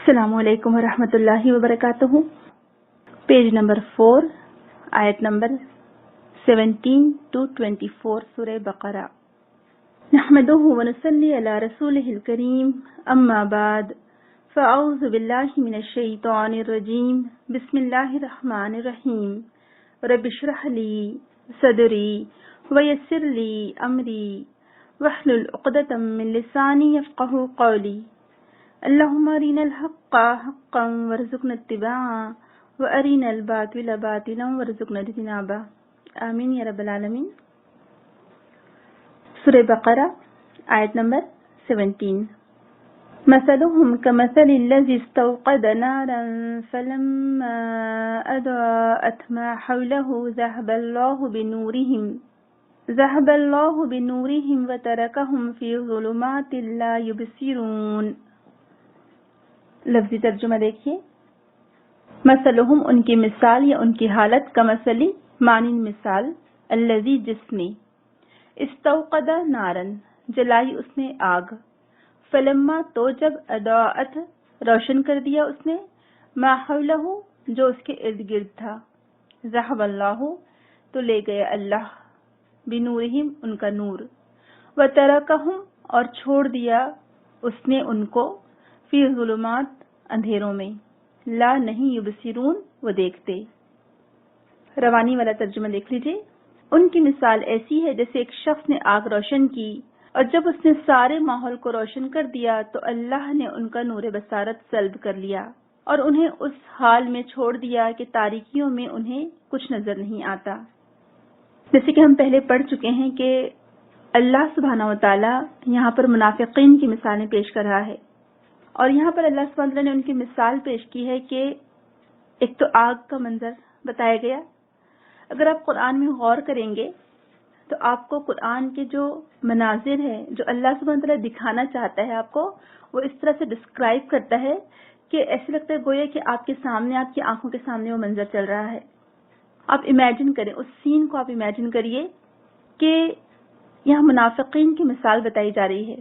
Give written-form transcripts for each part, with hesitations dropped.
السلام علیکم ورحمۃ اللہ وبرکاتہ. پیج نمبر 4 آیت نمبر 17 to 24 سورہ بقرہ. نحمده ونصلي على رسوله الكريم اما بعد فاعوذ باللہ من الشیطان الرجیم. بسم اللہ الرحمن الرحیم. رب اشرح لي صدری ويسر لي امری واحلل عقدۃ من لسانی یفقهوا قولی. اللهم ارنا الحق حقا وارزقنا اتباعه وارنا الباطل باطلا وارزقنا اجتنابه. آمین یا رب العالمین. سورہ بقرہ آیت نمبر 17. مثلهم كمثل الذي استوقد نارا فلما أضاءت ما حوله ذهب الله بنورهم وتركهم في ظلمات لا يبصرون. لفظی ترجمہ دیکھیے. مثلہم ان کی مثال یا ان کی حالت کمثلی مانند مثال الذی جس نے استوقد نارن جلائی اس نے آگ فلما تو جب اضاءت روشن کر دیا اس نے ما حولہ جو اس کے ارد گرد تھا ذہب اللہ تو لے گیا اللہ بنورہم ان کا نور وترکہم اور چھوڑ دیا اس نے ان کو فی ظلمات اندھیروں میں لا نہیں یبصرون وہ دیکھتے. روانی والا ترجمہ دیکھ لیجئے. ان کی مثال ایسی ہے جیسے ایک شخص نے آگ روشن کی اور جب اس نے سارے ماحول کو روشن کر دیا تو اللہ نے ان کا نور بصارت سلب کر لیا اور انہیں اس حال میں چھوڑ دیا کہ تاریکیوں میں انہیں کچھ نظر نہیں آتا. جیسے کہ ہم پہلے پڑھ چکے ہیں کہ اللہ سبحانہ وتعالی یہاں پر منافقین کی مثالیں پیش کر رہا ہے اور یہاں پر اللہ سبحانہ وتعالی نے ان کی مثال پیش کی ہے کہ ایک تو آگ کا منظر بتایا گیا. اگر آپ قرآن میں غور کریں گے تو آپ کو قرآن کے جو مناظر ہیں جو اللہ سبحانہ وتعالی دکھانا چاہتا ہے آپ کو وہ اس طرح سے ڈسکرائب کرتا ہے کہ ایسے لگتا ہے گویا کہ آپ کے سامنے آپ کی آنکھوں کے سامنے وہ منظر چل رہا ہے. آپ امیجن کریں اس سین کو. آپ امیجن کریے کہ یہاں منافقین کی مثال بتائی جا رہی ہے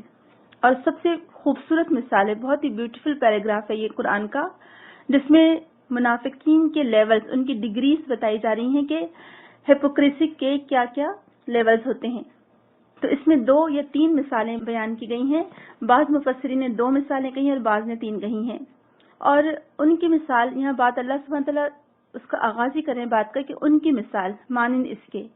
اور سب سے خوبصورت مثال ہے, بہت ہی بیوٹیفل پیراگراف ہے یہ قرآن کا جس میں منافقین کے لیولز ان کی ڈگریز بتائی جا رہی ہیں کہ ہپوکریسی کے کیا کیا لیولز ہوتے ہیں. تو اس میں 2 یا 3 مثالیں بیان کی گئی ہیں. بعض مفسرین نے 2 مثالیں کہی اور بعض نے 3 کہی ہیں. اور ان کی مثال یہاں بات اللہ سبحانہ تعالیٰ اس کا آغاز ہی کریں بات کا کہ ان کی مثال مانند اس کے.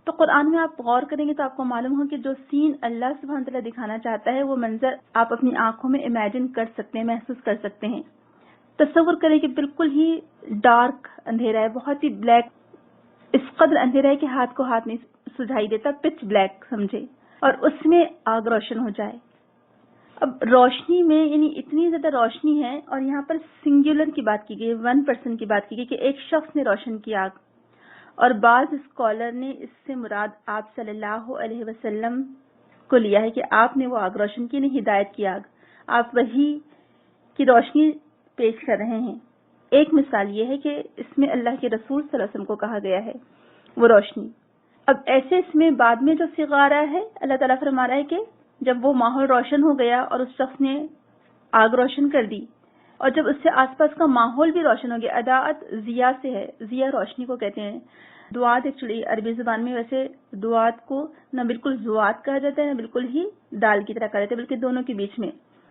تو قرآن میں آپ غور کریں گے تو آپ کو معلوم ہو کہ جو سین اللہ سبحانہ تعالیٰ دکھانا چاہتا ہے وہ منظر آپ اپنی آنکھوں میں امیجن کر سکتے ہیں, محسوس کر سکتے ہیں. تصور کریں کہ بالکل ہی ڈارک اندھیرا ہے, بہت ہی بلیک, اس قدر اندھیرا ہے کہ ہاتھ کو ہاتھ نہیں سجھائی دیتا, پچ بلیک سمجھے, اور اس میں آگ روشن ہو جائے. اب روشنی میں یعنی اتنی زیادہ روشنی ہے اور یہاں پر سنگولر کی بات کی گئی, 1 پرسن کی بات کی گئی کہ ایک شخص نے روشن کی آگ. اور بعض اسکالر نے اس سے مراد آپ صلی اللہ علیہ وسلم کو لیا ہے کہ آپ نے وہ آگ روشن کی, نہیں ہدایت کی آگ, آپ وہی کی روشنی پیش کر رہے ہیں. ایک مثال یہ ہے کہ اس میں اللہ کے رسول صلی اللہ علیہ وسلم کو کہا گیا ہے وہ روشنی. اب ایسے اس میں بعد میں جو صیغہ آ رہا ہے اللہ تعالیٰ فرما رہا ہے کہ جب وہ ماحول روشن ہو گیا اور اس شخص نے آگ روشن کر دی اور جب اس سے آس پاس کا ماحول بھی روشن ہو گیا. اضاءت ضیاء سے ہے, ضیاء روشنی کو کہتے ہیں. دعات ایکچولی عربی زبان میں ویسے دعات کو نہ بالکل زوات کہا جاتا ہے نہ بالکل ہی دال کی طرح کہا جاتا ہے, بلکہ دونوں کے بیچ میں.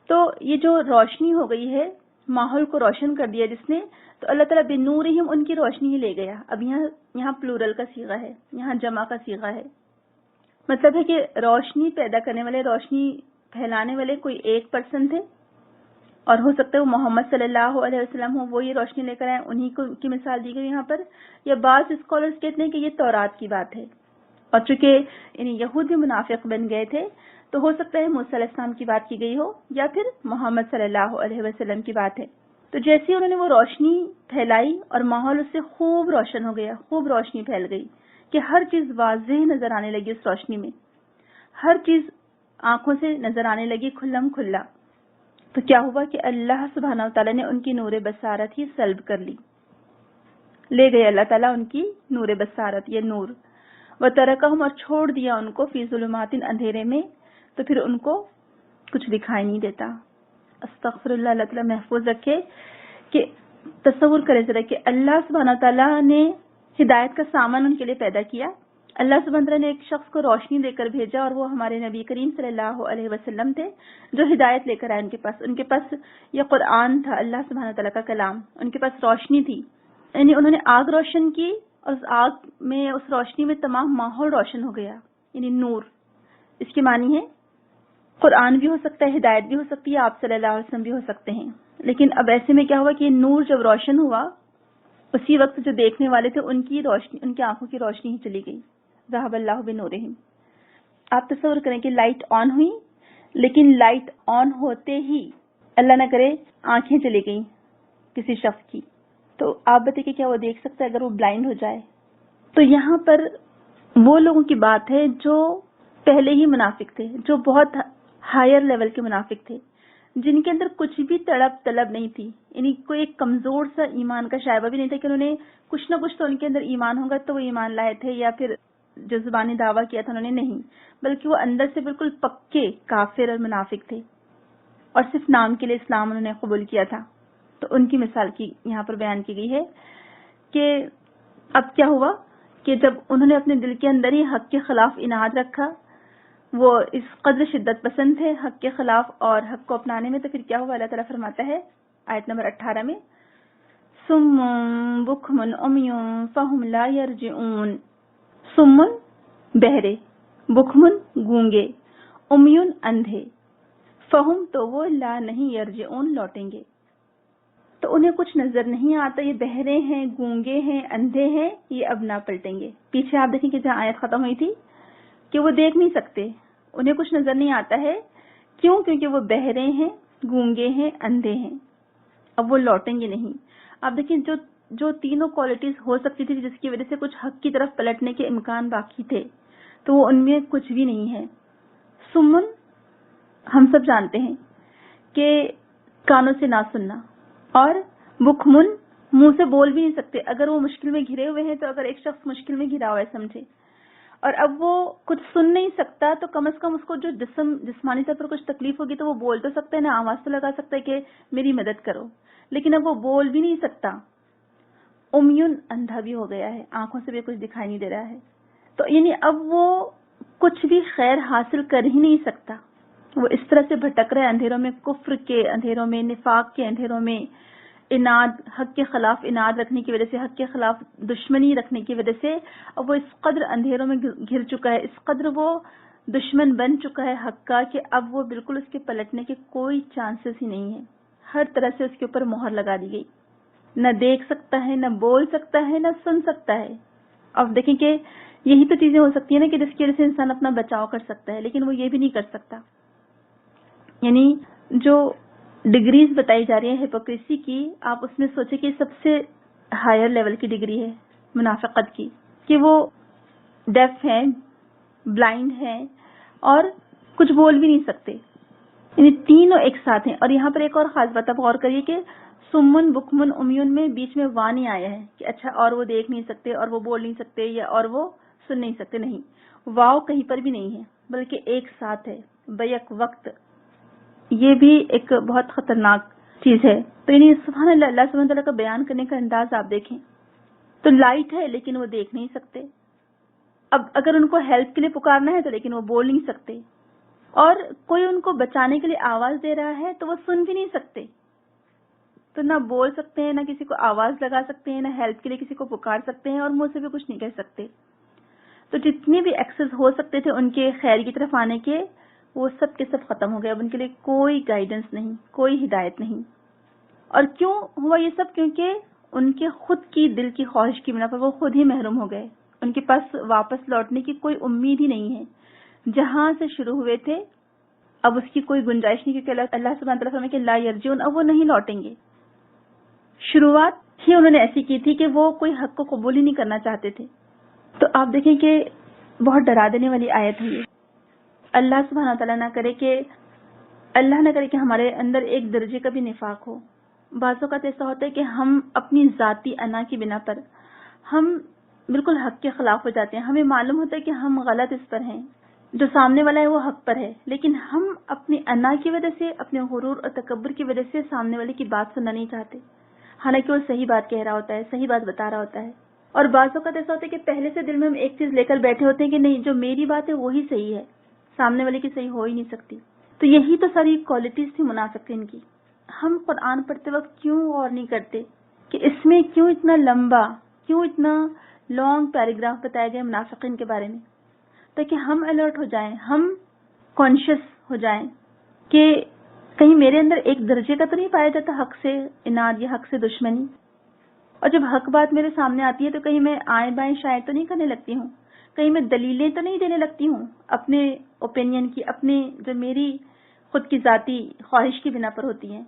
تو یہ جو روشنی ہو گئی ہے ماحول کو روشن کر دیا جس نے, تو اللہ تعالیٰ بنورہم ان کی روشنی ہی لے گیا. اب یہاں پلورل کا صیغہ ہے, یہاں جمع کا صیغہ ہے. مطلب ہے کہ روشنی پیدا کرنے والے, روشنی پھیلانے والے کوئی ایک پرسن تھے اور ہو سکتا ہے وہ محمد صلی اللہ علیہ وسلم ہو, وہ یہ روشنی لے کر آئے, انہی کی مثال دی گئی یہاں پر. یا بعض اسکالرز کہتے ہیں کہ یہ تورات کی بات ہے اور چونکہ یعنی یہود بھی منافق بن گئے تھے تو ہو سکتا ہے موسیٰ علیہ السلام کی بات کی گئی ہو یا پھر محمد صلی اللہ علیہ وسلم کی بات ہے. تو جیسے انہوں نے وہ روشنی پھیلائی اور ماحول اس سے خوب روشن ہو گیا, خوب روشنی پھیل گئی کہ ہر چیز واضح نظر آنے لگی. اس روشنی میں ہر چیز آنکھوں سے نظر آنے لگی کھلم کھلا. تو کیا ہوا کہ اللہ سبحانہ وتعالیٰ نے ان کی نور بصارت ہی سلب کر لی, لے گئے اللہ تعالیٰ ان کی نور بصارت, یہ نور. وترکہم اور چھوڑ دیا ان کو فی ظلمات اندھیرے میں, تو پھر ان کو کچھ دکھائی نہیں دیتا. استغفر اللہ، اللہ تعالیٰ محفوظ رکھے کہ تصور کرے ذرا کہ اللہ سبحانہ تعالیٰ نے ہدایت کا سامان ان کے لیے پیدا کیا. اللہ سبحانہ تعالیٰ نے ایک شخص کو روشنی دے کر بھیجا اور وہ ہمارے نبی کریم صلی اللہ علیہ وسلم تھے جو ہدایت لے کر آئے. ان کے پاس یہ قرآن تھا، اللہ سبحانہ تعالیٰ کا کلام. ان کے پاس روشنی تھی، یعنی انہوں نے آگ روشن کی اور اس آگ میں، اس روشنی میں تمام ماحول روشن ہو گیا، یعنی نور. اس کی معنی ہے قرآن بھی ہو سکتا ہے، ہدایت بھی ہو سکتی ہے، آپ صلی اللہ علیہ وسلم بھی ہو سکتے ہیں. لیکن اب ایسے میں کیا ہوا کہ نور جب روشن ہوا، اسی وقت جو دیکھنے والے تھے ان کی روشنی، ان کی آنکھوں کی روشنی ہی چلی گئی. ذہب اللہ بنورہم. آپ تصور کریں کہ لائٹ آن ہوئی، لیکن لائٹ آن ہوتے ہی اللہ نہ کرے آنکھیں چلی گئیں کسی شخص کی، تو آپ بتائیے کہ کیا وہ دیکھ سکتا ہے اگر وہ بلائنڈ ہو جائے؟ تو یہاں پر وہ لوگوں کی بات ہے جو پہلے ہی منافق تھے، جو بہت ہائر لیول کے منافق تھے، جن کے اندر کچھ بھی طلب نہیں تھی، یعنی کوئی ایک کمزور سا ایمان کا شائبہ بھی نہیں تھا کہ انہوں نے کچھ نہ کچھ تو ان کے اندر ایمان ہوگا تو وہ ایمان لائے تھے، یا پھر جو زبانی دعویٰ کیا تھا انہوں نے نہیں، بلکہ وہ اندر سے بالکل پکے کافر اور منافق تھے اور صرف نام کے لیے اسلام انہوں نے قبول کیا تھا. تو ان کی مثال کی یہاں پر بیان کی گئی ہے کہ اب کیا ہوا کہ جب انہوں نے اپنے دل کے اندر ہی حق کے خلاف عناد رکھا، وہ اس قدر شدت پسند تھے حق کے خلاف اور حق کو اپنانے میں، تو پھر کیا ہوا؟ اللہ تعالیٰ فرماتا ہے آیت نمبر 18 میں، سم بکم عمی فہم لا یرجعون. سمن بہرے، بکمن گونگے، امیون اندھے، فہم تو وہ لا نہیں، یرجعون لوٹیں گے. تو انہیں کچھ نظر نہیں آتا، یہ بہرے ہیں، گونگے ہیں، اندھے ہیں، یہ اب نہ پلٹیں گے. پیچھے آپ دیکھیں کہ جہاں آیت ختم ہوئی تھی کہ وہ دیکھ نہیں سکتے، انہیں کچھ نظر نہیں آتا ہے. کیوں؟ کیونکہ وہ بہرے ہیں، گونگے ہیں، اندھے ہیں، اب وہ لوٹیں گے نہیں. آپ دیکھیں جو تینوں کوالٹیز ہو سکتی تھی جس کی وجہ سے کچھ حق کی طرف پلٹنے کے امکان باقی تھے، تو وہ ان میں کچھ بھی نہیں ہے. سمن ہم سب جانتے ہیں کہ کانوں سے نہ سننا، اور بکمن منہ سے بول بھی نہیں سکتے. اگر وہ مشکل میں گھرے ہوئے ہیں، تو اگر ایک شخص مشکل میں گھرا ہوا ہے سمجھے، اور اب وہ کچھ سن نہیں سکتا، تو کم از کم اس کو جو جسمانی طور پر کچھ تکلیف ہوگی تو وہ بول تو سکتا ہے نا، آواز تو لگا سکتا ہے کہ میری مدد کرو. لیکن اب وہ بول بھی نہیں سکتا. امیون اندھا بھی ہو گیا ہے، آنکھوں سے بھی کچھ دکھائی نہیں دے رہا ہے. تو یعنی اب وہ کچھ بھی خیر حاصل کر ہی نہیں سکتا. وہ اس طرح سے بھٹک رہا ہے اندھیروں میں، کفر کے اندھیروں میں، نفاق کے اندھیروں میں، اناد، حق کے خلاف اناد رکھنے کی وجہ سے، حق کے خلاف دشمنی رکھنے کی وجہ سے اب وہ اس قدر اندھیروں میں گھر چکا ہے، اس قدر وہ دشمن بن چکا ہے حق کا کہ اب وہ بالکل اس کے پلٹنے کے کوئی چانسز ہی نہیں ہے. ہر طرح سے اس کے اوپر مہر لگا دی گئی. نہ دیکھ سکتا ہے، نہ بول سکتا ہے، نہ سن سکتا ہے. اب دیکھیں کہ یہی تو چیزیں ہو سکتی ہیں نا کہ جس کی وجہ سے انسان اپنا بچاؤ کر سکتا ہے، لیکن وہ یہ بھی نہیں کر سکتا. یعنی جو ڈگریز بتائی جا رہی ہیں ہپوکریسی کی، آپ اس میں سوچیں کہ سب سے ہائر لیول کی ڈگری ہے منافقت کی، کہ وہ ڈیف ہیں، بلائنڈ ہیں اور کچھ بول بھی نہیں سکتے. یعنی تینوں ایک ساتھ ہیں. اور یہاں پر ایک اور خاص بات آپ غور کریے کہ سمن بکمن امیون میں بیچ میں وا نہیں آیا ہے کہ اچھا اور وہ دیکھ نہیں سکتے اور وہ بول نہیں سکتے یا اور وہ سن نہیں سکتے. نہیں، واو کہیں پر بھی نہیں ہے، بلکہ ایک ساتھ ہے بیک وقت. یہ بھی ایک بہت خطرناک چیز ہے. تو یعنی سبحان اللہ، اللہ سبحانہ تعالیٰ کا بیان کرنے کا انداز آپ دیکھیں. تو لائٹ ہے لیکن وہ دیکھ نہیں سکتے. اب اگر ان کو ہیلپ کے لیے پکارنا ہے تو لیکن وہ بول نہیں سکتے، اور کوئی ان کو بچانے کے لیے آواز دے رہا ہے تو وہ سن بھی نہیں سکتے. تو نہ بول سکتے ہیں، نہ کسی کو آواز لگا سکتے ہیں، نہ ہیلپ کے لیے کسی کو پکار سکتے ہیں، اور منہ سے بھی کچھ نہیں کہہ سکتے. تو جتنے بھی ایکسس ہو سکتے تھے ان کے خیر کی طرف آنے کے، وہ سب کے سب ختم ہو گئے. اب ان کے لیے کوئی گائیڈنس نہیں، کوئی ہدایت نہیں. اور کیوں ہوا یہ سب؟ کیونکہ ان کے خود کی دل کی خواہش کی بنا پر وہ خود ہی محروم ہو گئے. ان کے پاس واپس لوٹنے کی کوئی امید ہی نہیں ہے. جہاں سے شروع ہوئے تھے اب اس کی کوئی گنجائش نہیں، کیونکہ اللہ سبحانہ تعالیٰ فرمائے کہ لا یرجعون، اب وہ نہیں لوٹیں گے. شروعات ہی انہوں نے ایسی کی تھی کہ وہ کوئی حق کو قبول ہی نہیں کرنا چاہتے تھے. تو آپ دیکھیں کہ بہت ڈرا دینے والی آیت ہے یہ. اللہ سبحانہ تعالیٰ نہ کرے کہ ہمارے اندر ایک درجے کا بھی نفاق ہو. بعض اوقات ایسا ہوتا ہے کہ ہم اپنی ذاتی انا کی بنا پر ہم بالکل حق کے خلاف ہو جاتے ہیں. ہمیں معلوم ہوتا ہے کہ ہم غلط اس پر ہیں، جو سامنے والا ہے وہ حق پر ہے، لیکن ہم اپنی انا کی وجہ سے، اپنے غرور اور تکبر کی وجہ سے سامنے والے کی بات سننا نہیں چاہتے، حالانکہ وہ صحیح بات کہہ رہا ہوتا ہے، صحیح بات بتا رہا ہوتا ہے. اور بعض اوقات ایسا ہوتا ہے کہ پہلے سے دل میں ہم ایک چیز لے کر بیٹھے ہوتے ہیں کہ نہیں، جو میری بات ہے وہی صحیح ہے، سامنے والے کی صحیح ہو ہی نہیں سکتی. تو یہی تو ساری کوالٹیز تھی منافقین کی. ہم قرآن پڑھتے وقت کیوں غور نہیں کرتے کہ اس میں کیوں اتنا لمبا، کیوں اتنا لانگ پیراگراف بتایا گیا منافقین کے بارے میں، تاکہ ہم الرٹ ہو جائیں، ہم کانشیس ہو جائیں کہ کہیں میرے اندر ایک درجے کا تو نہیں پایا جاتا حق سے اناد یا حق سے دشمنی. اور جب حق بات میرے سامنے آتی ہے تو کہیں میں آئیں بائیں شاید تو نہیں کرنے لگتی ہوں، کہیں میں دلیلیں تو نہیں دینے لگتی ہوں اپنے اوپینین کی، اپنے جو میری خود کی ذاتی خواہش کی بنا پر ہوتی ہیں.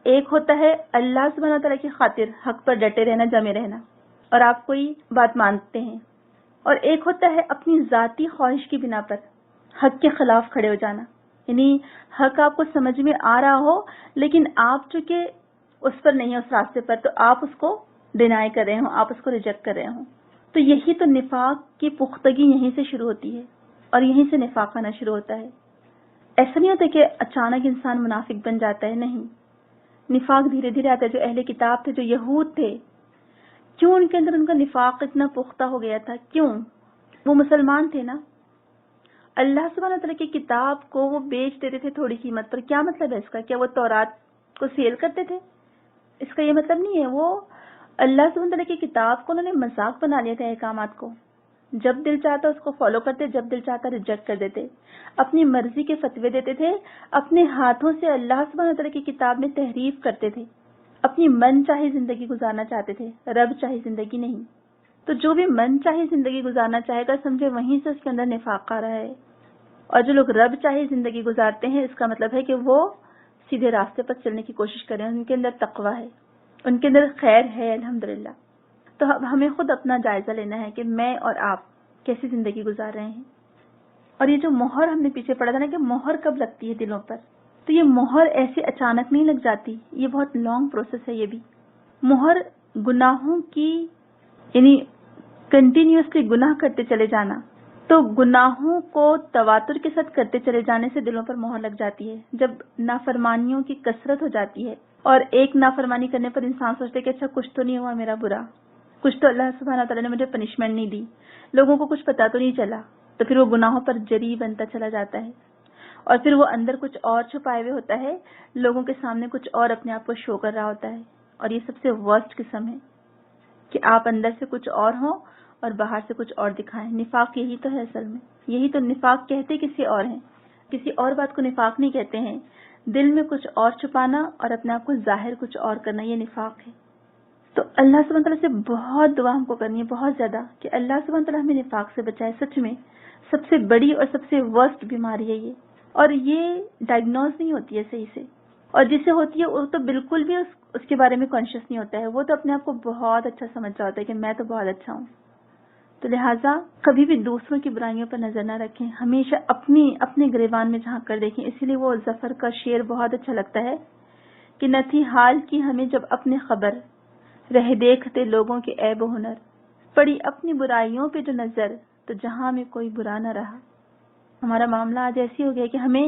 ایک ہوتا ہے اللہ سبحانہ وتعالیٰ کی خاطر حق پر ڈٹے رہنا، جمے رہنا، اور آپ کوئی بات مانتے ہیں، اور ایک ہوتا ہے اپنی ذاتی خواہش کی بنا پر حق کے خلاف کھڑے ہو جانا. یعنی حق آپ کو سمجھ میں آ رہا ہو لیکن آپ چونکہ اس پر نہیں ہیں، اس راستے پر، تو آپ اس کو ڈینائی کر رہے ہوں، آپ اس کو ریجیکٹ کر رہے ہوں. تو یہی تو نفاق کی پختگی یہیں سے شروع ہوتی ہے اور یہیں سے نفاق آنا شروع ہوتا ہے. ایسا نہیں ہوتا کہ اچانک انسان منافق بن جاتا ہے، نہیں، نفاق دھیرے دھیرے آتا ہے. جو اہل کتاب تھے، جو یہود تھے، کیوں ان کے اندر ان کا نفاق اتنا پختہ ہو گیا تھا؟ کیوں؟ وہ مسلمان تھے نا، اللہ سبحانہ وتعالیٰ کی کتاب کو وہ بیچ دیتے تھے تھوڑی قیمت پر. کیا مطلب ہے اس کا؟ کیا وہ تورات کو سیل کرتے تھے؟ اس کا یہ مطلب نہیں ہے. وہ اللہ سبحانہ وتعالیٰ کی کتاب کو انہوں نے مذاق بنا لیا تھا، احکامات کو. جب دل چاہتا اس کو فالو کرتے، جب دل چاہتا ریجیکٹ کر دیتے، اپنی مرضی کے فتوے دیتے تھے، اپنے ہاتھوں سے اللہ سبحانہ وتعالیٰ کی کتاب میں تحریف کرتے تھے، اپنی من چاہی زندگی گزارنا چاہتے تھے، رب چاہی زندگی نہیں. تو جو بھی من چاہی زندگی گزارنا چاہے گا، سمجھے وہیں سے اس کے اندر نفاق آ رہا ہے. اور جو لوگ رب چاہی زندگی گزارتے ہیں، اس کا مطلب ہے کہ وہ سیدھے راستے پر چلنے کی کوشش کریں، ان کے اندر تقویٰ ہے، ان کے اندر خیر ہے الحمدللہ. تو اب ہمیں خود اپنا جائزہ لینا ہے کہ میں اور آپ کیسی زندگی گزار رہے ہیں. اور یہ جو مہر ہم نے پیچھے پڑھا تھا نا کہ مہر کب لگتی ہے دلوں پر، تو یہ مہر ایسے اچانک نہیں لگ جاتی، یہ بہت لانگ پروسیس ہے. یہ بھی مہر گناہوں کی، یعنی کنٹینیوسلی گناہ کرتے چلے جانا، تو گناہوں کو تواتر کے ساتھ کرتے چلے جانے سے دلوں پر مہر لگ جاتی ہے. جب نافرمانیوں کی کثرت ہو جاتی ہے اور ایک نافرمانی کرنے پر انسان سوچتے کہ اچھا کچھ تو نہیں ہوا میرا برا، کچھ تو اللہ سبحانہ تعالیٰ نے مجھے پنشمنٹ نہیں دی، لوگوں کو کچھ پتا تو نہیں چلا، تو پھر وہ گناہوں پر جری بنتا چلا جاتا ہے. اور پھر وہ اندر کچھ اور چھپائے ہوئے ہوتا ہے، لوگوں کے سامنے کچھ اور اپنے آپ کو شو کر رہا ہوتا ہے. اور یہ سب سے ورسٹ قسم ہے کہ آپ اندر سے کچھ اور ہوں اور باہر سے کچھ اور دکھائیں. نفاق یہی تو ہے اصل میں، یہی تو نفاق کہتے کسی اور ہیں، کسی اور بات کو نفاق نہیں کہتے ہیں. دل میں کچھ اور چھپانا اور اپنے آپ کو ظاہر کچھ اور کرنا، یہ نفاق ہے. تو اللہ سبحانہ تعالیٰ سے بہت دعا ہم کو کرنی ہے، بہت زیادہ، کہ اللہ سبحانہ تعالیٰ ہمیں نفاق سے بچائے. سچ میں سب سے بڑی اور سب سے ورسٹ بیماری ہے یہ، اور یہ ڈائگنوز نہیں ہوتی ہے صحیح سے، اور جسے ہوتی ہے وہ تو بالکل بھی اس کے بارے میں کانشیس نہیں ہوتا ہے. وہ تو اپنے آپ کو بہت اچھا سمجھ رہا ہوتا ہے کہ میں تو بہت اچھا ہوں. تو لہٰذا کبھی بھی دوسروں کی برائیوں پر نظر نہ رکھیں، ہمیشہ اپنے گریبان میں جھانک کر دیکھیں. اسی لیے وہ ظفر کا شعر بہت اچھا لگتا ہے کہ نہ تھی حال کی ہمیں جب اپنے خبر، رہ دیکھتے لوگوں کے عیب و ہنر، پڑی اپنی برائیوں پہ جو نظر، تو جہاں میں کوئی برا نہ رہا. ہمارا معاملہ آج ایسی ہو گیا کہ ہمیں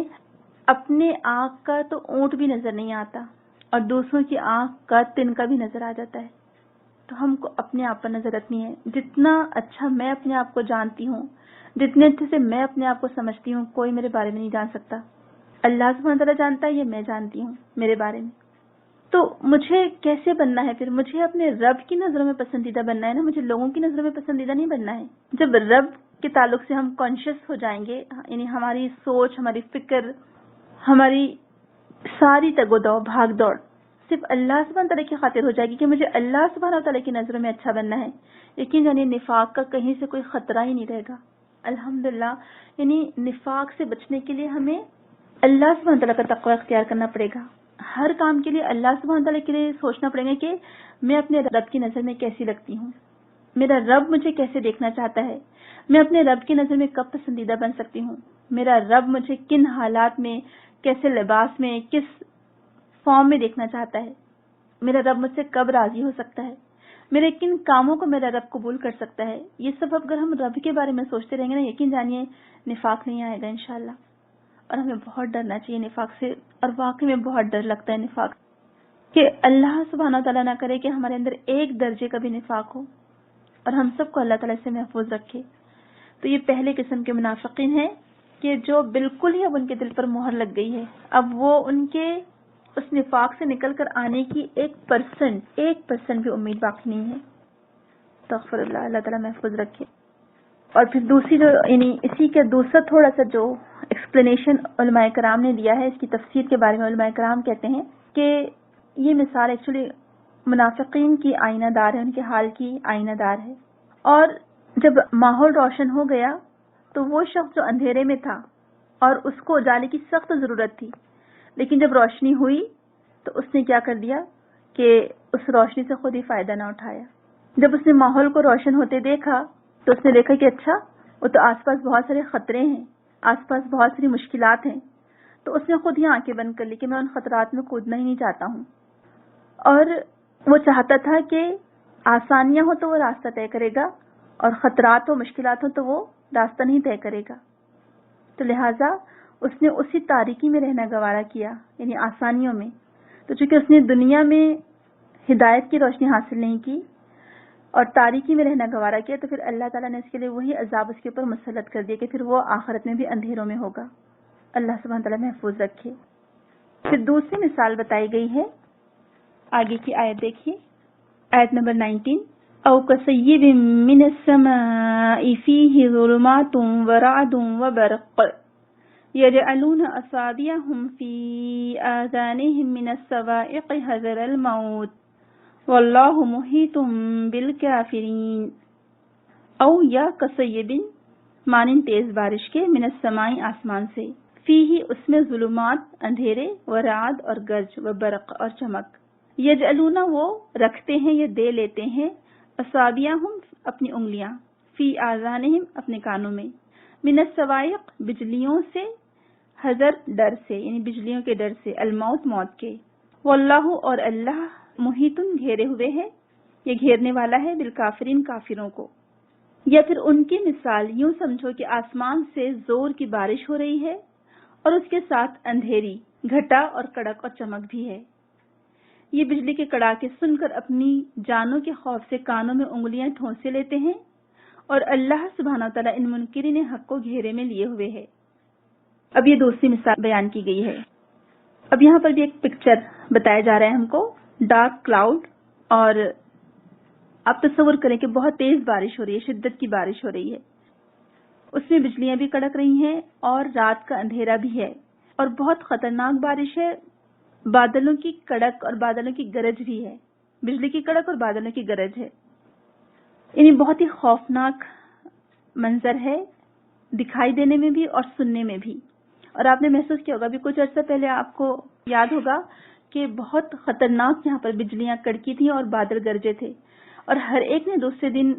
اپنے آنکھ کا تو اونٹ بھی نظر نہیں آتا اور دوسروں کی آنکھ کا تنکا بھی نظر آ جاتا ہے. تو ہم کو اپنے آپ پر نظر رکھنی ہے. جتنا اچھا میں اپنے آپ کو جانتی ہوں، جتنے اچھے سے میں اپنے آپ کو سمجھتی ہوں، کوئی میرے بارے میں نہیں جان سکتا. اللہ سبحانہ تعالیٰ جانتا ہے، یہ میں جانتی ہوں میرے بارے میں. تو مجھے کیسے بننا ہے پھر؟ مجھے اپنے رب کی نظروں میں پسندیدہ بننا ہے نا، مجھے لوگوں کی نظروں میں پسندیدہ نہیں بننا ہے. جب رب کے تعلق سے ہم کانشیس ہو جائیں گے، یعنی ہماری سوچ، ہماری فکر، ہماری ساری تگ و دو، بھاگ دوڑ صرف اللہ سبحانہ تعالیٰ کی خاطر ہو جائے گی کہ مجھے اللہ سبحانہ تعالیٰ کی نظروں میں اچھا بننا ہے، لیکن یعنی نفاق کا کہیں سے کوئی خطرہ ہی نہیں رہے گا. الحمدللہ. یعنی نفاق سے بچنے کے لیے ہمیں اللہ سبحانہ تعالیٰ کا تقوی اختیار کرنا پڑے گا. ہر کام کے لیے اللہ سبحانہ تعالیٰ کے لیے سوچنا پڑے گا کہ میں اپنے رب کی نظر میں کیسی لگتی ہوں، میرا رب مجھے کیسے دیکھنا چاہتا ہے، میں اپنے رب کی نظر میں کب پسندیدہ بن سکتی ہوں، میرا رب مجھے کن حالات میں، کیسے لباس میں، کس فارم میں دیکھنا چاہتا ہے، میرا رب مجھ سے کب راضی ہو سکتا ہے، میرے کن کاموں کو میرا رب قبول کر سکتا ہے. یہ سب اگر ہم رب کے بارے میں سوچتے رہیں گے نا، یقین جانیے نفاق نہیں آئے گا انشاءاللہ. اور ہمیں بہت ڈرنا چاہیے نفاق سے، اور واقعی میں بہت ڈر لگتا ہے نفاق، کہ اللہ سبحانہ تعالیٰ نہ کرے کہ ہمارے اندر ایک درجے کا بھی نفاق ہو، اور ہم سب کو اللہ تعالیٰ سے محفوظ رکھے. تو یہ پہلے قسم کے منافقین ہیں کہ جو بالکل ہی اب ان کے دل پر مہر لگ گئی ہے. اب وہ ان کے اس نفاق سے نکل کر آنے کی 1% بھی امید باقی نہیں ہے. استغفر اللہ، اللہ تعالیٰ محفوظ رکھے. اور پھر دوسری جو یعنی اسی کا دوسرا تھوڑا سا جو ایکسپلینیشن علماء کرام نے دیا ہے اس کی تفسیر کے بارے میں، علماء کرام کہتے ہیں کہ یہ مثال ایکچولی منافقین کی آئینہ دار ہے، ان کے حال کی آئینہ دار ہے. اور جب ماحول روشن ہو گیا تو وہ شخص جو اندھیرے میں تھا اور اس کو اجالے کی سخت ضرورت تھی، لیکن جب روشنی ہوئی تو اس نے کیا کر دیا کہ اس روشنی سے خود ہی فائدہ نہ اٹھایا. جب اس نے ماحول کو روشن ہوتے دیکھا تو اس نے دیکھا کہ اچھا وہ تو آس پاس بہت سارے خطرے ہیں، آس پاس بہت ساری مشکلات ہیں. تو اس نے خود ہی آنکھیں بند کر لی کہ میں ان خطرات میں کودنا ہی نہیں چاہتا ہوں. اور وہ چاہتا تھا کہ آسانیاں ہو تو وہ راستہ طے کرے گا، اور خطرات ہو، مشکلات ہو تو وہ راستہ نہیں طے کرے گا. تو لہٰذا اس نے اسی تاریکی میں رہنا گوارا کیا، یعنی آسانیوں میں. تو چونکہ اس نے دنیا میں ہدایت کی روشنی حاصل نہیں کی اور تاریکی میں رہنا گوارا کیا، تو پھر اللہ تعالیٰ نے اس کے لیے وہی عذاب اس کے اوپر مسلط کر دیا کہ پھر وہ آخرت میں بھی اندھیروں میں ہوگا. اللہ سبحانہ تعالیٰ محفوظ رکھے. پھر دوسری مثال بتائی گئی ہے، آگے کی آیت دیکھیے، آیت نمبر 19. او کصیب من السماء فیہ ظلمات ورعد وبرق یجعلون اصابعهم فی آذانهم من الصواعق حذر الموت واللہ محیط بالکافرین. او یا کصیب مانند تیز بارش کے، من السماء آسمان سے، فیہ اس میں ظلمات اندھیرے، ورعد اور گرج، وبرق اور چمک. یجعلون وہ رکھتے ہیں یا دے لیتے ہیں، اصابعہم اپنی انگلیاں، فی آذانہم اپنے کانوں میں، من الصواعق بجلیوں سے، حذر ڈر سے یعنی بجلیوں کے ڈر سے، الموت موت کے. واللہ اور اللہ محیطن گھیرے ہوئے ہے یا گھیرنے والا ہے، بالکافرین کافروں کو. یا پھر ان کی مثال یوں سمجھو کہ آسمان سے زور کی بارش ہو رہی ہے اور اس کے ساتھ اندھیری، گھٹا اور کڑک اور چمک بھی ہے. یہ بجلی کے کڑاکے سن کر اپنی جانوں کے خوف سے کانوں میں انگلیاں ٹھونسے لیتے ہیں، اور اللہ سبحانہ تعالیٰ ان منکرین حق کو گھیرے میں لیے ہوئے ہے. اب یہ دوسری مثال بیان کی گئی ہے. اب یہاں پر بھی ایک پکچر بتایا جا رہا ہے ہم کو، ڈارک کلاؤڈ، اور آپ تصور کریں کہ بہت تیز بارش ہو رہی ہے، شدت کی بارش ہو رہی ہے، اس میں بجلیاں بھی کڑک رہی ہیں اور رات کا اندھیرا بھی ہے، اور بہت خطرناک بارش ہے، بادلوں کی کڑک اور بادلوں کی گرج بھی ہے، بجلی کی کڑک اور بادلوں کی گرج ہے. یعنی بہت ہی خوفناک منظر ہے، دکھائی دینے میں بھی اور سننے میں بھی. اور آپ نے محسوس کیا ہوگا، بھی کچھ عرصہ پہلے آپ کو یاد ہوگا کہ بہت خطرناک یہاں پر بجلیاں کڑکی تھیں اور بادل گرجے تھے، اور ہر ایک نے دوسرے دن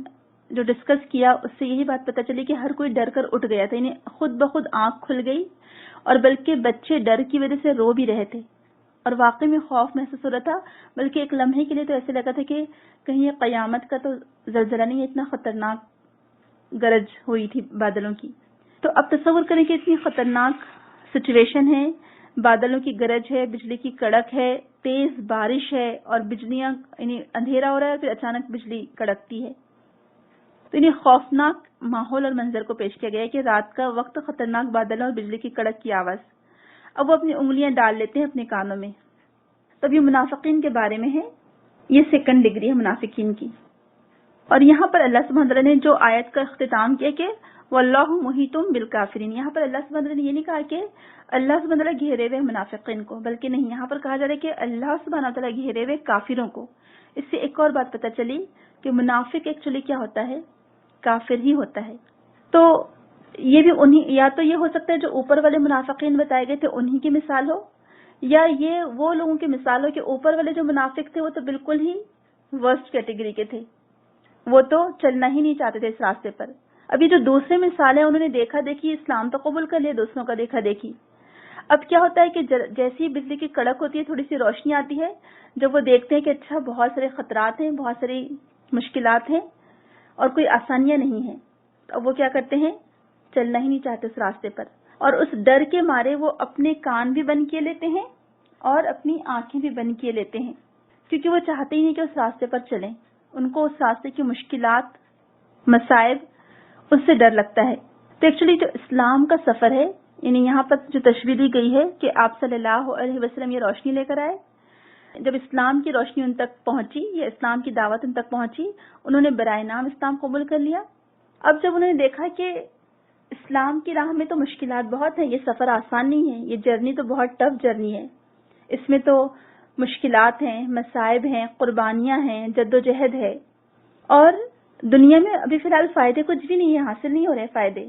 جو ڈسکس کیا اس سے یہی بات پتہ چلی کہ ہر کوئی ڈر کر اٹھ گیا تھا، یعنی خود بخود آنکھ کھل گئی، اور بلکہ بچے ڈر کی وجہ سے رو بھی رہے تھے، اور واقعی میں خوف محسوس ہو رہا تھا. بلکہ ایک لمحے کے لیے تو ایسے لگا تھا کہ کہیں یہ قیامت کا تو زلزلہ نہیں ہے، اتنا خطرناک گرج ہوئی تھی بادلوں کی. تو اب تصور کریں کہ اتنی خطرناک سچویشن ہے، بادلوں کی گرج ہے، بجلی کی کڑک ہے، تیز بارش ہے، اور بجلیاں یعنی اندھیرا ہو رہا ہے، پھر اچانک بجلی کڑکتی ہے. تو انہیں خوفناک ماحول اور منظر کو پیش کیا گیا ہے کہ رات کا وقت، خطرناک بادلوں اور بجلی کی کڑک کی آواز. اب وہ اپنی انگلیاں ڈال لیتے ہیں اپنے کانوں میں. تب یہ منافقین کے بارے میں ہے، یہ سیکنڈ ڈگری ہے منافقین کی. اور یہاں پر اللہ سبحانہ وتعالیٰ نے جو آیت کا اختتام کیا کہ واللہ محیط بالکافرین، یہاں پر اللہ سبحانہ وتعالیٰ نے یہ نہیں کہا کہ اللہ سبحانہ وتعالیٰ گھیرے ہوئے منافقین کو، بلکہ نہیں، یہاں پر کہا جا رہا ہے کہ اللہ سبحانہ وتعالیٰ گھیرے ہوئے کافروں کو. اس سے ایک اور بات پتہ چلی کہ منافق ایکچولی کیا ہوتا ہے، کافر ہی ہوتا ہے. تو یہ بھی انہی، یا تو یہ ہو سکتا ہے جو اوپر والے منافقین بتائے گئے تھے انہی کی مثال ہو، یا یہ وہ لوگوں کی مثال ہو کہ اوپر والے جو منافق تھے وہ تو بالکل ہی ورسٹ کیٹیگری کے تھے، وہ تو چلنا ہی نہیں چاہتے تھے اس راستے پر. ابھی جو دوسرے مثال ہیں انہوں نے دیکھا دیکھی اسلام تو قبول کر لیا، دوسروں کا دیکھا دیکھی. اب کیا ہوتا ہے کہ جیسی بجلی کی کڑک ہوتی ہے، تھوڑی سی روشنی آتی ہے، جب وہ دیکھتے ہیں کہ اچھا بہت سارے خطرات ہیں، بہت ساری مشکلات ہیں اور کوئی آسانیاں نہیں ہیں، تو وہ کیا کرتے ہیں؟ چلنا ہی نہیں چاہتے اس راستے پر، اور اس ڈر کے مارے وہ اپنے کان بھی بند کیے لیتے ہیں اور اپنی آنکھیں بھی بند کیے لیتے ہیں، کیونکہ وہ چاہتے ہی نہیں کہ اس راستے پر چلیں. ان کو اس راستے کی مشکلات، مصائب، اس سے ڈر لگتا ہے. تو ایکچولی جو اسلام کا سفر ہے، یعنی یہاں پر جو تشبیہ دی گئی ہے کہ آپ صلی اللہ علیہ وسلم یہ روشنی لے کر آئے. جب اسلام کی روشنی ان تک پہنچی یا اسلام کی دعوت ان تک پہنچی، انہوں نے برائے نام اسلام قبول کر لیا. اب جب انہوں نے دیکھا کہ اسلام کی راہ میں تو مشکلات بہت ہیں، یہ سفر آسان نہیں ہے، یہ جرنی تو بہت ٹف جرنی ہے، اس میں تو مشکلات ہیں، مصائب ہیں، قربانیاں ہیں، جد و جہد ہے، اور دنیا میں ابھی فی الحال فائدے کچھ بھی نہیں ہے، حاصل نہیں ہو رہے فائدے.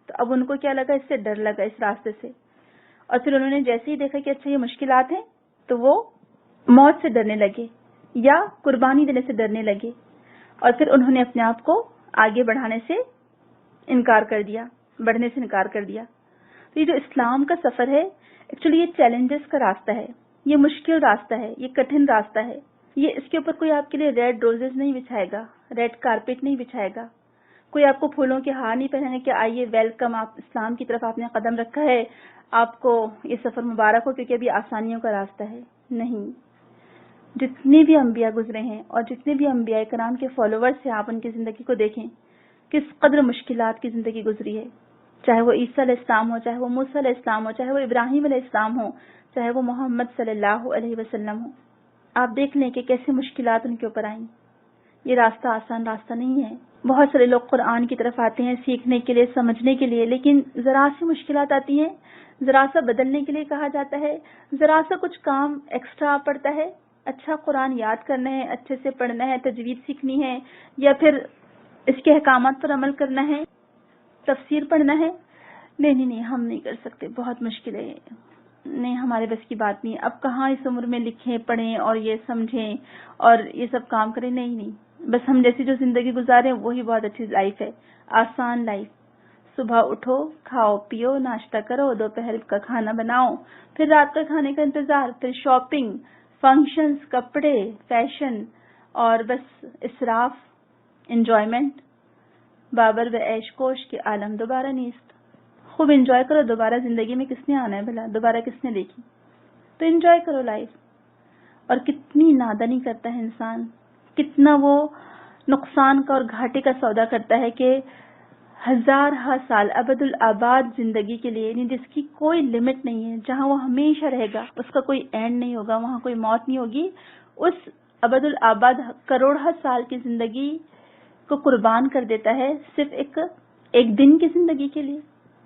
تو اب ان کو کیا لگا؟ اس سے ڈر لگا، اس راستے سے. اور پھر انہوں نے جیسے ہی دیکھا کہ اچھا یہ مشکلات ہیں، تو وہ موت سے ڈرنے لگے یا قربانی دینے سے ڈرنے لگے، اور پھر انہوں نے اپنے آپ کو آگے بڑھانے سے انکار کر دیا، بڑھنے سے انکار کر دیا. تو یہ جو اسلام کا سفر ہے، ایکچولی یہ چیلنجز کا راستہ ہے، یہ مشکل راستہ ہے، یہ کٹھن راستہ ہے. یہ اس کے اوپر کوئی آپ کے لیے ریڈ روزز نہیں بچھائے گا، ریڈ کارپیٹ نہیں بچھائے گا، کوئی آپ کو پھولوں کے ہار نہیں پہنائے کہ آئیے ویلکم، آپ اسلام کی طرف آپ نے قدم رکھا ہے، آپ کو یہ سفر مبارک ہو کیونکہ ابھی آسانیوں کا راستہ ہے. نہیں، جتنے بھی انبیاء گزرے ہیں اور جتنے بھی انبیاء کرام کے فالوورز ہیں، آپ ان کی زندگی کو دیکھیں کس قدر مشکلات کی زندگی گزری ہے. چاہے وہ عیسیٰ علیہ السلام ہو، چاہے وہ موسیٰ علیہ السلام ہو، چاہے وہ ابراہیم علیہ السلام ہو، چاہے وہ محمد صلی اللہ علیہ وسلم ہو. آپ دیکھ لیں کہ کیسے مشکلات ان کے اوپر آئیں. یہ راستہ آسان راستہ نہیں ہے. بہت سارے لوگ قرآن کی طرف آتے ہیں سیکھنے کے لیے، سمجھنے کے لیے، لیکن ذرا سی مشکلات آتی ہیں، ذرا سا بدلنے کے لیے کہا جاتا ہے، ذرا سا کچھ کام ایکسٹرا پڑتا ہے، اچھا قرآن یاد کرنا ہے، اچھے سے پڑھنا ہے، تجوید سیکھنی ہے، یا پھر اس کے احکامات پر عمل کرنا ہے، تفسیر پڑھنا ہے. نہیں، ہم نہیں کر سکتے، بہت مشکل ہے، نہیں ہمارے بس کی بات نہیں. اب کہاں اس عمر میں لکھیں، پڑھیں اور یہ سمجھیں اور یہ سب کام کریں. نہیں، بس ہم جیسی جو زندگی گزاریں وہی بہت اچھی لائف ہے، آسان لائف. صبح اٹھو، کھاؤ پیو، ناشتہ کرو، دوپہر کا کھانا بناؤ، پھر رات کا کھانے کا انتظار، پھر شاپنگ، فنکشنز، کپڑے، فیشن، اور بس اسراف، انجوائمنٹ، بابر و عیش کوش کے عالم دوبارہ نیست. خوب انجوائے کرو، دوبارہ زندگی میں کس نے آنا ہے بھلا، دوبارہ کس نے دیکھی؟ تو انجوائے کرو لائف. اور کتنی نادانی کرتا ہے انسان، کتنا وہ نقصان کا اور گھاٹے کا سودا کرتا ہے کہ ہزار سال ابد الآباد زندگی کے لیے، یعنی جس کی کوئی لمٹ نہیں ہے، جہاں وہ ہمیشہ رہے گا، اس کا کوئی اینڈ نہیں ہوگا، وہاں کوئی موت نہیں ہوگی، اس ابد الآباد کروڑہ سال کی زندگی کو قربان کر دیتا ہے صرف ایک دن کی زندگی کے لیے.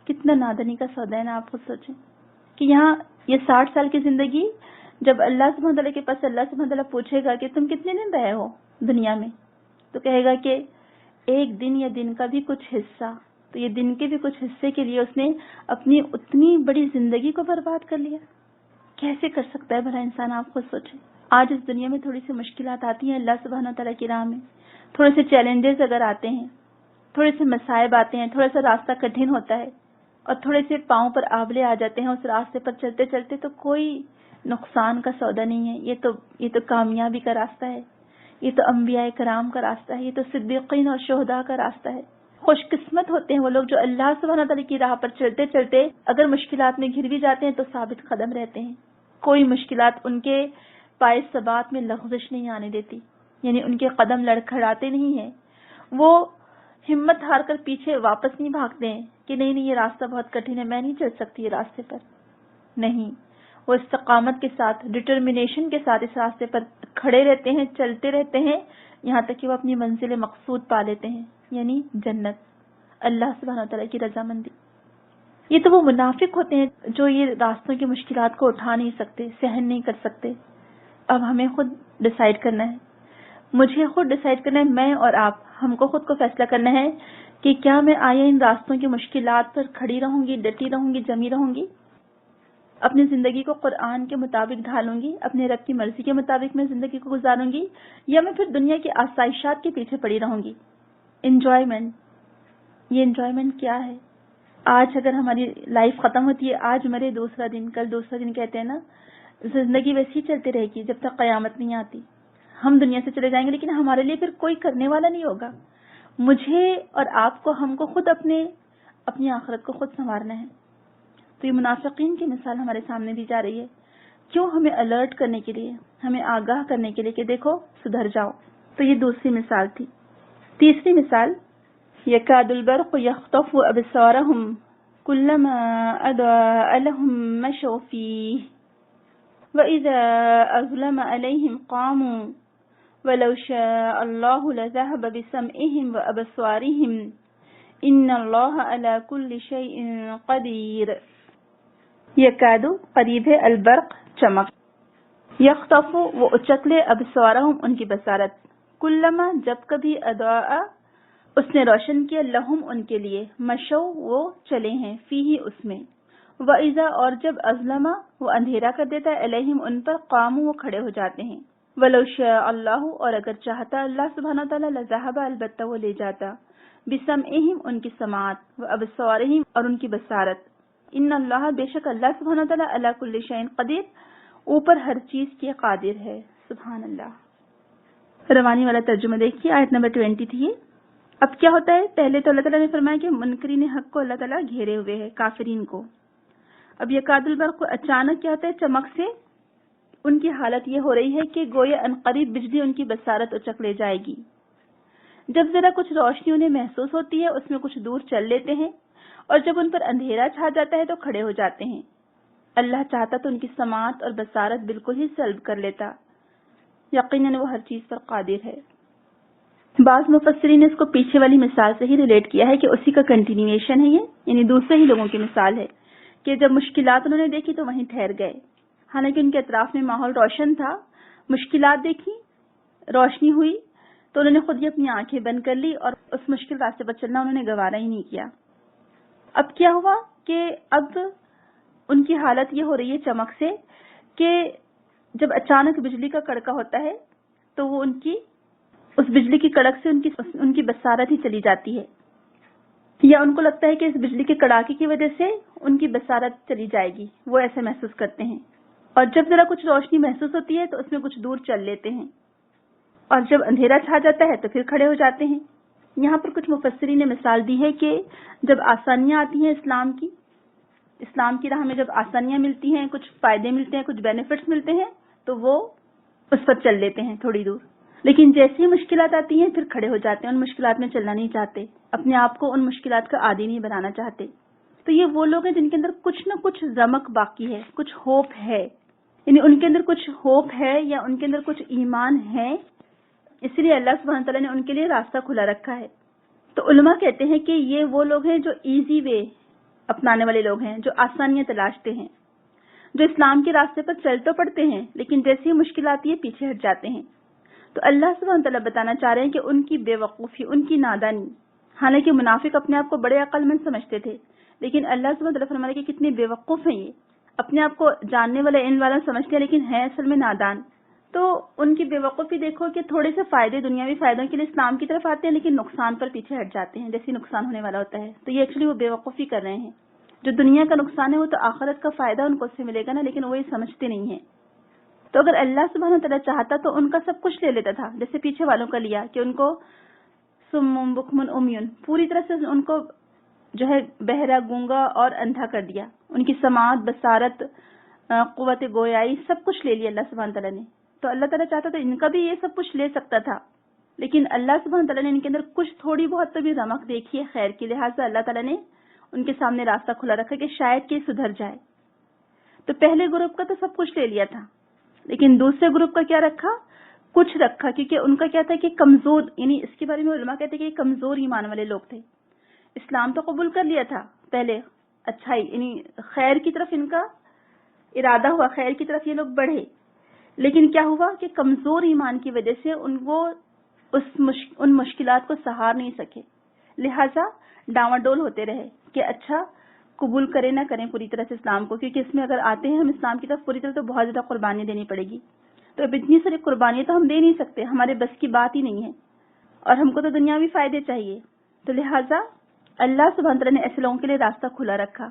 کتنا نادانی کا سودا ہے نا. آپ خود سوچیں کہ یہاں یہ 60 سال کی زندگی، جب اللہ سبحانہ تعالیٰ کے پاس اللہ سبحانہ تعالیٰ پوچھے گا کہ تم کتنے دن رہے ہو دنیا میں، تو کہے گا کہ ایک دن یا دن کا بھی کچھ حصہ. تو یہ دن کے بھی کچھ حصے کے لیے اس نے اپنی اتنی بڑی زندگی کو برباد کر لیا. کیسے کر سکتا ہے بھلا انسان؟ آپ خود سوچیں. آج اس دنیا میں تھوڑی سی مشکلات آتی ہیں اللہ سبحانہ تعالیٰ کی راہ میں، تھوڑے سے چیلنجز اگر آتے ہیں، تھوڑے سے مصائب آتے ہیں، تھوڑا سا راستہ کٹھن ہوتا ہے اور تھوڑے سے پاؤں پر آبلے آ جاتے ہیں اس راستے پر چلتے چلتے، تو کوئی نقصان کا سودا نہیں ہے. یہ تو کامیابی کا راستہ ہے، یہ تو انبیاء کرام کا راستہ ہے، یہ تو صدیقین اور شہداء کا راستہ ہے. خوش قسمت ہوتے ہیں وہ لوگ جو اللہ سبحانہ تعالیٰ کی راہ پر چلتے چلتے اگر مشکلات میں گر بھی جاتے ہیں تو ثابت قدم رہتے ہیں. کوئی مشکلات ان کے پائے ثبات میں لغزش نہیں آنے دیتی، یعنی ان کے قدم لڑکھڑاتے نہیں ہیں. وہ ہمت ہار کر پیچھے واپس نہیں بھاگتے ہیں کہ نہیں یہ راستہ بہت کٹھن ہے، میں نہیں چل سکتی یہ راستے پر. نہیں، وہ استقامت کے ساتھ، ڈٹرمنیشن کے ساتھ اس راستے پر کھڑے رہتے ہیں، چلتے رہتے ہیں، یہاں تک کہ وہ اپنی منزل مقصود پا لیتے ہیں، یعنی جنت، اللہ سبحانہ تعالیٰ کی رضامندی. یہ تو وہ منافق ہوتے ہیں جو یہ راستوں کی مشکلات کو اٹھا نہیں سکتے، سہن نہیں کر سکتے. اب ہمیں خود ڈیسائیڈ کرنا ہے، مجھے خود ڈیسائیڈ کرنا ہے، میں اور آپ، ہم کو خود کو فیصلہ کرنا ہے کہ کیا میں آیا ان راستوں کی مشکلات پر کھڑی رہوں گی، ڈٹی رہوں گی، جمی رہوں گی، اپنی زندگی کو قرآن کے مطابق ڈھالوں گی، اپنے رب کی مرضی کے مطابق میں زندگی کو گزاروں گی، یا میں پھر دنیا کی آسائشات کے پیچھے پڑی رہوں گی. انجوائمنٹ، یہ انجوائمنٹ کیا ہے؟ آج اگر ہماری لائف ختم ہوتی ہے، آج مرے دوسرا دن، کل دوسرا دن، کہتے ہیں نا، زندگی ویسی ہی چلتی رہے گی جب تک قیامت نہیں آتی. ہم دنیا سے چلے جائیں گے لیکن ہمارے لیے پھر کوئی کرنے والا نہیں ہوگا. مجھے اور آپ کو، ہم کو خود اپنی آخرت کو خود سنوارنا ہے. تو یہ منافقین کی مثال ہمارے سامنے دی جا رہی ہے. کیوں؟ ہمیں الرٹ کرنے کے لیے، ہمیں آگاہ کرنے کے لیے کہ دیکھو سدھر جاؤ. تو یہ دوسری مثال تھی. تیسری مثال، یکاد البرق یخطف ابصارهم كلما اضاء لهم مشوا فيه واذا اظلم عليهم قاموا ولو شاء الله لذهب بسمعهم وابصارهم ان اللہ علی کل شیء قدیر. یکاد قریب ہے، البرق چمک، یخطف وہ اچک لے، ابصارہم ان کی بصارت، کلما جب کبھی، اضاء اس نے روشن کیا، لہم ان کے لیے، مشو وہ چلے ہیں، فیہ اس میں، وَإِذَا اور جب اظلم وہ اندھیرا کر دیتا ہے، علیہم ان پر، قاموا وہ کھڑے ہو جاتے ہیں. وَلَوْ شَاءَ اللَّهُ اور اگر چاہتا اللہ سبحانہ وتعالی، لذهب البتہ وہ لے جاتا، بسمعہم ان کی سماعت، وابصارہم اور ان کی بصارت. ان اللہ بے شک اللہ سبحانہ وتعالی، علی کل شیء قدیر اوپر ہر چیز کے قادر ہے. سبحان اللہ. روانی والا ترجمہ دیکھیے، آیت نمبر 20 تھی. اب کیا ہوتا ہے؟ پہلے تو اللہ تعالیٰ نے فرمایا کہ منکرین حق کو اللہ تعالیٰ گھیرے ہوئے ہے، کافرین کو. اب یکاد البرق کو اچانک کیا ہوتا ہے؟ چمک سے ان کی حالت یہ ہو رہی ہے کہ گویا عنقریب بجلی ان کی بصارت اچک لے جائے گی. جب ذرا کچھ روشنی انہیں محسوس ہوتی ہے، اس میں کچھ دور چل لیتے ہیں، اور جب ان پر اندھیرا چھا جاتا ہے تو کھڑے ہو جاتے ہیں. اللہ چاہتا تو ان کی سماعت اور بصارت بالکل ہی سلب کر لیتا. یقیناً وہ ہر چیز پر قادر ہے. بعض مفسرین نے اس کو پیچھے والی مثال سے ہی ریلیٹ کیا ہے کہ اسی کا کنٹینیویشن ہے یہ، یعنی دوسرے ہی لوگوں کی مثال ہے کہ جب مشکلات انہوں نے دیکھی تو وہیں ٹھہر گئے. حالانکہ ان کے اطراف میں ماحول روشن تھا، مشکلات دیکھی، روشنی ہوئی تو انہوں نے خود ہی اپنی آنکھیں بند کر لی اور اس مشکل راستے پر چلنا انہوں نے گوارا ہی نہیں کیا. اب کیا ہوا کہ اب ان کی حالت یہ ہو رہی ہے چمک سے کہ جب اچانک بجلی کا کڑکا ہوتا ہے تو وہ اس بجلی کی کڑک سے ان کی بصارت ہی چلی جاتی ہے، یا ان کو لگتا ہے کہ اس بجلی کے کڑاکے کی وجہ سے ان کی بصارت چلی جائے گی، وہ ایسا محسوس کرتے ہیں. اور جب ذرا کچھ روشنی محسوس ہوتی ہے تو اس میں کچھ دور چل لیتے ہیں، اور جب اندھیرا چھا جاتا ہے تو پھر کھڑے ہو جاتے ہیں. یہاں پر کچھ مفسرین نے مثال دی ہے کہ جب آسانیاں آتی ہیں اسلام کی راہ میں، جب آسانیاں ملتی ہیں، کچھ فائدے ملتے ہیں، کچھ بینیفٹس ملتے ہیں تو وہ اس پر چل لیتے ہیں تھوڑی دور. لیکن جیسی ہی مشکلات آتی ہیں پھر کھڑے ہو جاتے ہیں، ان مشکلات میں چلنا نہیں چاہتے، اپنے آپ کو ان مشکلات کا عادی نہیں بنانا چاہتے. تو یہ وہ لوگ ہیں جن کے اندر کچھ نہ کچھ رمق باقی ہے، کچھ ہوپ ہے، یعنی ان کے اندر کچھ ہوپ ہے یا ان کے اندر کچھ ایمان ہے، اس لیے اللہ سبحانہ تعالیٰ نے ان کے لیے راستہ کھلا رکھا ہے. تو علماء کہتے ہیں کہ یہ وہ لوگ ہیں جو ایزی وے اپنانے والے لوگ ہیں، جو آسانیاں تلاشتے ہیں، جو اسلام کے راستے پر چل تو پڑتے ہیں لیکن جیسی مشکل آتی ہے پیچھے ہٹ جاتے ہیں. تو اللہ سبحانہ تعالیٰ بتانا چاہ رہے ہیں کہ ان کی بے وقوفی، ان کی نادانی، حالانکہ منافق اپنے آپ کو بڑے عقل مند سمجھتے تھے، لیکن اللہ سبحانہ تعالیٰ فرما رہے ہیں کہ کتنے بے وقوف ہیں، یہ اپنے آپ کو جاننے والا، علم والا سمجھتے ہیں لیکن ہیں اصل میں نادان. تو ان کی بے وقوفی دیکھو کہ تھوڑے سے فائدے، دنیاوی فائدوں کے لیے اسلام کی طرف آتے ہیں لیکن نقصان پر پیچھے ہٹ جاتے ہیں، جیسے نقصان ہونے والا ہوتا ہے. تو یہ ایکچولی وہ بے وقوفی کر رہے ہیں. جو دنیا کا نقصان ہے وہ تو آخرت کا فائدہ ان کو اس سے ملے گا نا، لیکن وہ یہ سمجھتے نہیں ہیں. تو اگر اللہ سبحانہ تعالیٰ چاہتا تو ان کا سب کچھ لے لیتا تھا، جیسے پیچھے والوں کا لیا کہ ان کو سم بکم امیون، پوری طرح سے ان کو جو ہے بہرا، گونگا اور اندھا کر دیا، ان کی سماعت، بصارت، قوت گویائی سب کچھ لے لیا اللہ سبحانہ تعالیٰ نے. تو اللہ تعالیٰ چاہتا تو ان کا بھی یہ سب کچھ لے سکتا تھا، لیکن اللہ سبحانہ تعالیٰ نے ان کے اندر کچھ تھوڑی بہت تو بھی رمق دیکھی ہے خیر کی، لہٰذا اللہ تعالیٰ نے ان کے سامنے راستہ کھلا رکھا کہ شاید کہ سدھر جائے. تو پہلے گروپ کا تو سب کچھ لے لیا تھا، لیکن دوسرے گروپ کا کیا رکھا؟ کچھ رکھا، کیونکہ ان کا کیا تھا کہ کمزور، یعنی اس کے بارے میں علماء کہتے ہیں کہ یہ کمزور ایمان والے لوگ تھے. اسلام تو قبول کر لیا تھا پہلے، اچھائی یعنی خیر کی طرف ان کا ارادہ ہوا، خیر کی طرف یہ لوگ بڑھے، لیکن کیا ہوا کہ کمزور ایمان کی وجہ سے ان مشکلات کو سہار نہیں سکے، لہذا ڈاواڈول ہوتے رہے کہ اچھا قبول کریں نہ کریں پوری طرح سے اسلام کو، کیونکہ اس میں اگر آتے ہیں ہم اسلام کی طرف پوری طرح تو بہت زیادہ قربانی دینی پڑے گی. تو اب اتنی ساری قربانی تو ہم دے نہیں سکتے، ہمارے بس کی بات ہی نہیں ہے، اور ہم کو تو دنیاوی فائدے چاہیے. تو لہٰذا اللہ سبحانہ تعالیٰ نے ایسے لوگوں کے لیے راستہ کھلا رکھا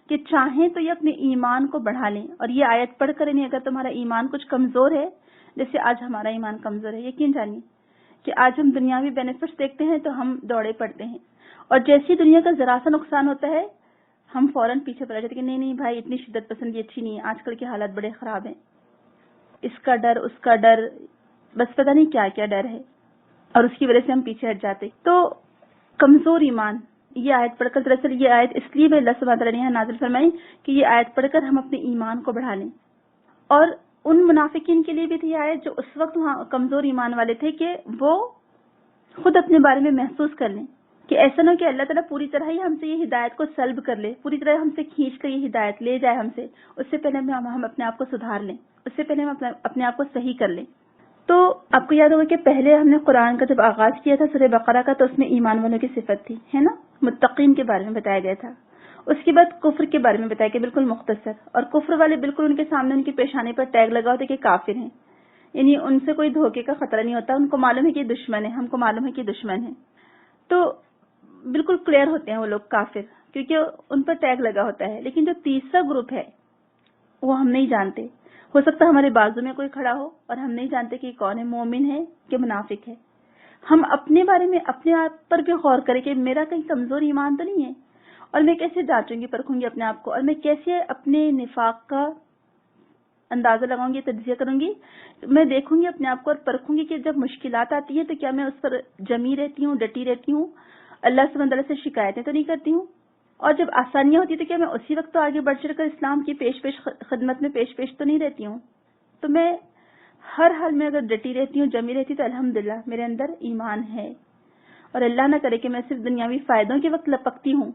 کہ چاہیں تو یہ اپنے ایمان کو بڑھا لیں، اور یہ آیت پڑھ کر انہیں اگر تمہارا ایمان کچھ کمزور ہے جیسے آج ہمارا ایمان کمزور ہے، یقین جانیے کہ آج ہم دنیاوی بینیفٹس دیکھتے ہیں تو ہم دوڑے پڑتے ہیں، اور جیسی دنیا کا ذرا سا نقصان ہوتا ہے ہم فوراً پیچھے پڑ جاتے ہیں کہ نہیں بھائی، اتنی شدت پسندی اچھی نہیں ہے، آج کل کے حالات بڑے خراب ہیں، اس کا ڈر اس کا ڈر، بس پتہ نہیں کیا کیا ڈر ہے، اور اس کی وجہ سے ہم پیچھے ہٹ جاتے۔ تو کمزور ایمان، یہ آیت پڑھ کر، دراصل یہ آیت اس لیے اللہ سبحانہ تعالیٰ نے یہاں نازل فرمائی کہ یہ آیت پڑھ کر ہم اپنے ایمان کو بڑھا لیں، اور ان منافقین کے لیے بھی تھی آیت جو اس وقت وہاں کمزور ایمان والے تھے کہ وہ خود اپنے بارے میں محسوس کر لیں کہ ایسا نہ ہو کہ اللہ تعالیٰ پوری طرح ہی ہم سے یہ ہدایت کو سلب کر لے، پوری طرح ہم سے کھینچ کر یہ ہدایت لے جائے ہم سے، اس سے پہلے ہم اپنے آپ کو سدھار لیں، اس سے پہلے ہم اپنے آپ کو صحیح کر لیں۔ تو آپ کو یاد ہوگا کہ پہلے ہم نے قرآن کا جب آغاز کیا تھا سورہ بقرہ کا، تو اس میں ایمان والوں کی صفت تھی، ہے نا، متقین کے بارے میں بتایا گیا تھا۔ اس کے بعد کفر کے بارے میں بتایا گیا، بالکل مختصر، اور کفر والے بالکل ان کے سامنے ان کی پیشانے پر ٹیگ لگا ہوتا ہے کہ کافر ہیں، یعنی ان سے کوئی دھوکے کا خطرہ نہیں ہوتا، ان کو معلوم ہے کہ دشمن ہے، ہم کو معلوم ہے کہ دشمن ہے، تو بالکل کلیئر ہوتے ہیں وہ لوگ کافر، کیونکہ ان پر ٹیگ لگا ہوتا ہے۔ لیکن جو تیسرا گروپ ہے وہ ہم نہیں جانتے، ہو سکتا ہے ہمارے بازو میں کوئی کھڑا ہو اور ہم نہیں جانتے کہ کون ہے، مومن ہے کہ منافق ہے۔ ہم اپنے بارے میں اپنے آپ پر بھی غور کریں کہ میرا کہیں کمزور ایمان تو نہیں ہے، اور میں کیسے جانچوں گی، پرکھوں گی اپنے آپ کو، اور میں کیسے اپنے نفاق کا اندازہ لگاؤں گی، تجزیہ کروں گی، میں دیکھوں گی اپنے آپ کو اور پرکھوں گی کہ جب مشکلات آتی ہیں تو کیا میں اس پر جمی رہتی ہوں، ڈٹی رہتی ہوں، اللہ سبحانہ تعالیٰ سے شکایتیں تو نہیں کرتی ہوں، اور جب آسانیاں ہوتی ہیں تو کیا میں اسی وقت تو آگے بڑھ چڑھ کر اسلام کی پیش خدمت میں پیش تو نہیں رہتی ہوں۔ تو میں ہر حال میں اگر ڈٹی رہتی ہوں، جمی رہتی ہوں، تو الحمدللہ میرے اندر ایمان ہے، اور اللہ نہ کرے کہ میں صرف دنیاوی فائدوں کے وقت لپکتی ہوں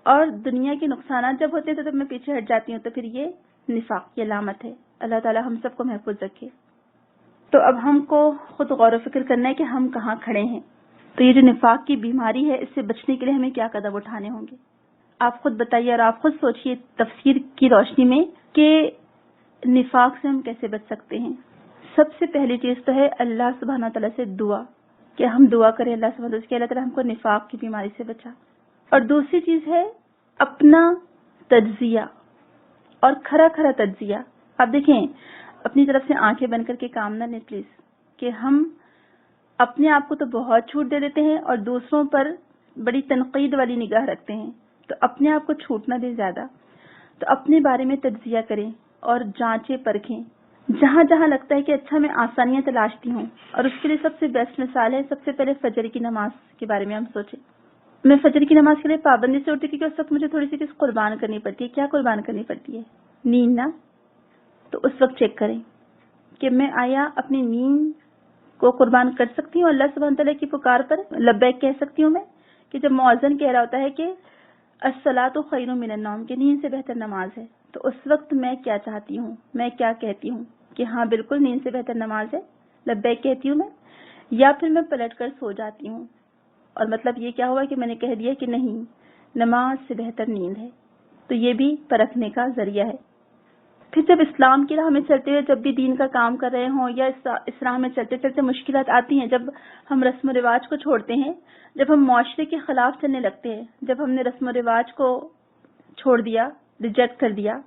اور دنیا کے نقصانات جب ہوتے ہیں تو میں پیچھے ہٹ جاتی ہوں، تو پھر یہ نفاق کی علامت ہے۔ اللہ تعالی ہم سب کو محفوظ رکھے۔ تو اب ہم کو خود غور و فکر کرنا ہے کہ ہم کہاں کھڑے ہیں۔ تو یہ جو نفاق کی بیماری ہے، اس سے بچنے کے لیے ہمیں کیا قدم اٹھانے ہوں گے؟ آپ خود بتائیے اور آپ خود سوچئے تفسیر کی روشنی میں کہ نفاق سے ہم کیسے بچ سکتے ہیں۔ سب سے پہلی چیز تو ہے اللہ سبحانہ تعالیٰ سے دعا، کہ ہم دعا کریں اللہ سبحانہ تعالیٰ سے کہ اللہ تعالیٰ ہم کو نفاق کی بیماری سے بچا۔ اور دوسری چیز ہے اپنا تجزیہ، اور کھرا تجزیہ۔ آپ دیکھیں، اپنی طرف سے آنکھیں بند کر کے کام نہ لیں پلیز، کہ ہم اپنے آپ کو تو بہت چھوٹ دے دیتے ہیں اور دوسروں پر بڑی تنقید والی نگاہ رکھتے ہیں، تو اپنے آپ کو چھوٹ نہ دیں زیادہ۔ تو اپنے بارے میں تجزیہ کریں اور جانچیں پرکھیں، جہاں جہاں لگتا ہے کہ اچھا میں آسانیاں تلاشتی ہوں، اور اس کے لیے سب سے بیسٹ مثال ہے، سب سے پہلے فجر کی نماز کے بارے میں ہم سوچیں۔ میں فجر کی نماز کے لیے پابندی سے اٹھتی کیونکہ اس وقت مجھے تھوڑی سی چیز قربان کرنی پڑتی ہے۔ کیا قربان کرنی پڑتی ہے؟ نیند نا۔ تو اس وقت چیک کریں کہ میں آیا اپنی نیند کو قربان کر سکتی ہوں اللہ سبحانہ تعالیٰ کی پکار پر، لبیک کہہ سکتی ہوں میں، کہ جب مؤذن کہہ رہا ہوتا ہے کہ الصلاۃ خیر من النوم، کہ نیند سے بہتر نماز ہے، تو اس وقت میں کیا چاہتی ہوں، میں کیا کہتی ہوں کہ ہاں بالکل نیند سے بہتر نماز ہے، لبیک کہتی ہوں میں، یا پھر میں پلٹ کر سو جاتی ہوں، اور مطلب یہ کیا ہوا کہ میں نے کہہ دیا کہ نہیں، نماز سے بہتر نیند ہے۔ تو یہ بھی پرکھنے کا ذریعہ ہے۔ پھر جب اسلام کی راہ میں چلتے ہوئے جب بھی دین کا کام کر رہے ہوں، یا اس راہ میں چلتے چلتے مشکلات آتی ہیں، جب ہم رسم و رواج کو چھوڑتے ہیں، جب ہم معاشرے کے خلاف چلنے لگتے ہیں، جب ہم نے رسم و رواج کو چھوڑ دیا، ریجیکٹ کر دیا،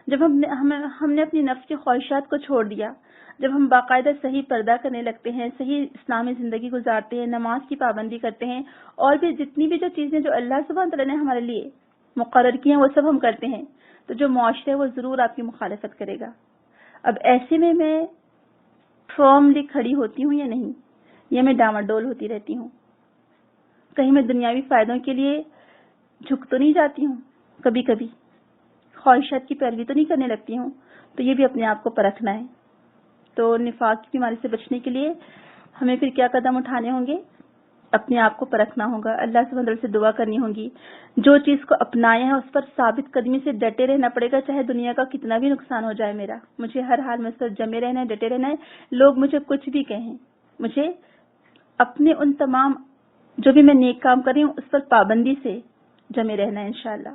جب ہم نے اپنی نفس کی خواہشات کو چھوڑ دیا، جب ہم باقاعدہ صحیح پردہ کرنے لگتے ہیں، صحیح اسلامی زندگی گزارتے ہیں، نماز کی پابندی کرتے ہیں، اور بھی جتنی بھی جو چیزیں جو اللہ سبحانہ تعالیٰ نے ہمارے لیے مقرر کی ہیں وہ سب ہم کرتے ہیں، تو جو معاشرہ ہے وہ ضرور آپ کی مخالفت کرے گا۔ اب ایسے میں فرملی کھڑی ہوتی ہوں یا نہیں، یا میں ڈاواڈول ہوتی رہتی ہوں؟ کہیں میں دنیاوی فائدوں کے لیے جھک تو نہیں جاتی ہوں؟ کبھی کبھی خواہشات کی پیروی تو نہیں کرنے لگتی ہوں؟ تو یہ بھی اپنے آپ کو پرکھنا ہے۔ تو نفاق کی بیماری سے بچنے کے لیے ہمیں پھر کیا قدم اٹھانے ہوں گے؟ اپنے آپ کو پرکھنا ہوگا، اللہ سبحانہ تعالیٰ سے دعا کرنی ہوگی، جو چیز کو اپنایا ہے اس پر ثابت قدمی سے ڈٹے رہنا پڑے گا، چاہے دنیا کا کتنا بھی نقصان ہو جائے میرا، مجھے ہر حال میں اس پر جمے رہنا ہے، ڈٹے رہنا ہے، لوگ مجھے کچھ بھی کہیں، مجھے اپنے ان تمام جو بھی میں نیک کام کر رہی ہوں اس پر پابندی سے جمے رہنا ہے انشاءاللہ۔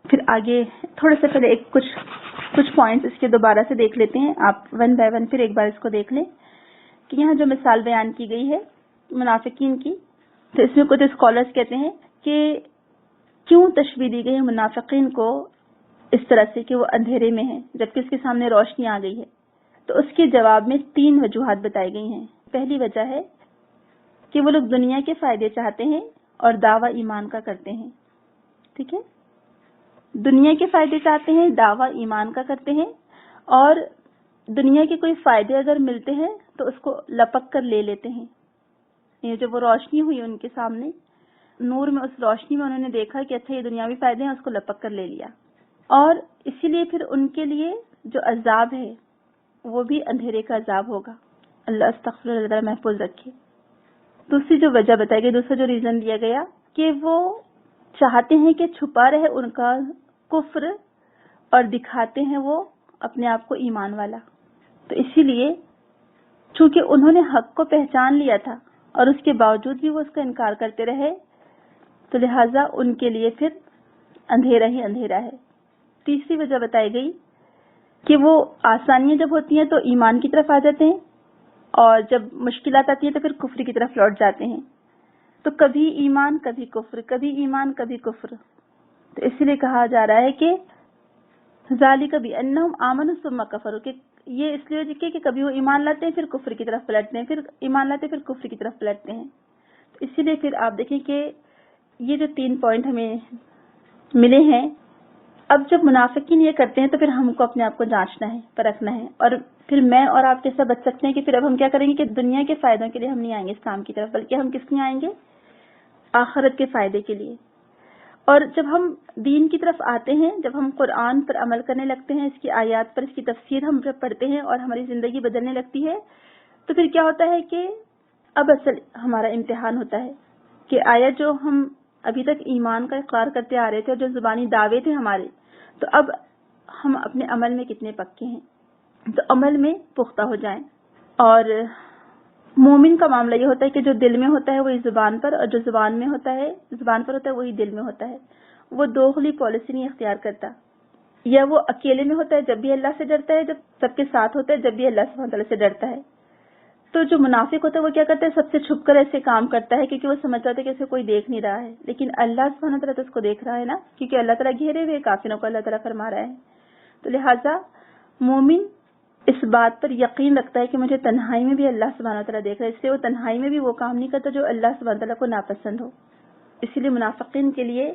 پھر آگے تھوڑا سا پہلے کچھ پوائنٹس اس کے دوبارہ سے دیکھ لیتے ہیں، آپ ون بائی ون پھر ایک بار اس کو دیکھ لیں کہ یہاں جو مثال بیان کی گئی ہے منافقین کی، تو اس میں کچھ اسکالرز کہتے ہیں کہ کیوں تشبیہ دی گئی ہے منافقین کو اس طرح سے کہ وہ اندھیرے میں ہیں جبکہ اس کے سامنے روشنی آ گئی ہے۔ تو اس کے جواب میں 3 وجوہات بتائی گئی ہیں۔ پہلی وجہ ہے کہ وہ لوگ دنیا کے فائدے چاہتے ہیں اور دعویٰ ایمان کا کرتے ہیں، ٹھیک ہے، دنیا کے فائدے چاہتے ہیں، دعویٰ ایمان کا کرتے ہیں، اور دنیا کے کوئی فائدے اگر ملتے ہیں تو اس کو لپک کر لے لیتے ہیں۔ یہ جو وہ روشنی ہوئی ان کے سامنے، نور میں، اس روشنی میں انہوں نے دیکھا کہ اچھا یہ دنیاوی فائدے ہیں، اس کو لپک کر لے لیا، اور اسی لیے پھر ان کے لیے جو عذاب ہے وہ بھی اندھیرے کا عذاب ہوگا۔ اللہ استغفر اللہ تعالیٰ محفوظ رکھے۔ دوسری جو وجہ بتائی گئی، دوسرا جو ریزن دیا گیا کہ وہ چاہتے ہیں کہ چھپا رہے ان کا کفر اور دکھاتے ہیں وہ اپنے آپ کو ایمان والا، تو اسی لیے چونکہ انہوں نے حق کو پہچان لیا تھا اور اس کے باوجود بھی وہ اس کا انکار کرتے رہے، تو لہٰذا ان کے لیے پھر اندھیرا ہی اندھیرا ہے۔ تیسری وجہ بتائی گئی کہ وہ آسانیاں جب ہوتی ہیں تو ایمان کی طرف آ جاتے ہیں، اور جب مشکلات آتی ہیں تو پھر کفر کی طرف لوٹ جاتے ہیں، تو کبھی ایمان کبھی کفر، کبھی ایمان کبھی کفر۔ تو اسی لیے کہا جا رہا ہے کہ ذالک بانہم آمنوا ثم کفروا، کہ یہ اس لیے کہ کبھی وہ ایمان لاتے ہیں پھر کفر کی طرف پلٹتے ہیں، پھر ایمان لاتے ہیں پھر کفر کی طرف پلٹتے ہیں۔ تو اسی لیے پھر آپ دیکھیں کہ یہ جو 3 پوائنٹ ہمیں ملے ہیں، اب جب منافقین یہ کرتے ہیں تو پھر ہم کو اپنے آپ کو جانچنا ہے، پرکھنا ہے، اور پھر میں اور آپ کیسا بچ سکتے ہیں کہ پھر اب ہم کیا کریں گے کہ دنیا کے فائدوں کے لیے ہم نہیں آئیں گے اسلام کی طرف، بلکہ ہم کس لیے آئیں گے؟ آخرت کے فائدے کے لیے۔ اور جب ہم دین کی طرف آتے ہیں، جب ہم قرآن پر عمل کرنے لگتے ہیں، اس کی آیات پر، اس کی تفسیر ہم جب پڑھتے ہیں اور ہماری زندگی بدلنے لگتی ہے، تو پھر کیا ہوتا ہے کہ اب اصل ہمارا امتحان ہوتا ہے کہ آیا جو ہم ابھی تک ایمان کا اقرار کرتے آ رہے تھے اور جو زبانی دعوے تھے ہمارے، تو اب ہم اپنے عمل میں کتنے پکے ہیں، تو عمل میں پختہ ہو جائیں۔ اور مومن کا معاملہ یہ ہوتا ہے کہ جو دل میں ہوتا ہے وہی زبان پر، اور جو زبان پر ہوتا ہے وہی دل میں ہوتا ہے۔ وہ دوغلی پالیسی نہیں اختیار کرتا، یا وہ اکیلے میں ہوتا ہے جب بھی اللہ سے ڈرتا ہے، جب سب کے ساتھ ہوتا ہے جب بھی اللہ سبحانہ وتعالیٰ سے ڈرتا ہے۔ تو جو منافق ہوتا ہے وہ کیا کرتا ہے؟ سب سے چھپ کر ایسے کام کرتا ہے کیونکہ وہ سمجھتا ہے کہ اسے کوئی دیکھ نہیں رہا ہے، لیکن اللہ سبحانہ وتعالیٰ تو اس کو دیکھ رہا ہے نا، کیونکہ اللہ تعالیٰ گھیرے ہوئے کافروں کو اللہ تعالیٰ فرما رہا ہے۔ تو لہٰذا مومن اس بات پر یقین رکھتا ہے کہ مجھے تنہائی میں بھی اللہ سبحانہ وتعالیٰ دیکھ رہا ہے، اس لیے وہ تنہائی میں بھی وہ کام نہیں کرتا جو اللہ سبحانہ وتعالیٰ کو ناپسند ہو۔ اسی لیے منافقین کے لیے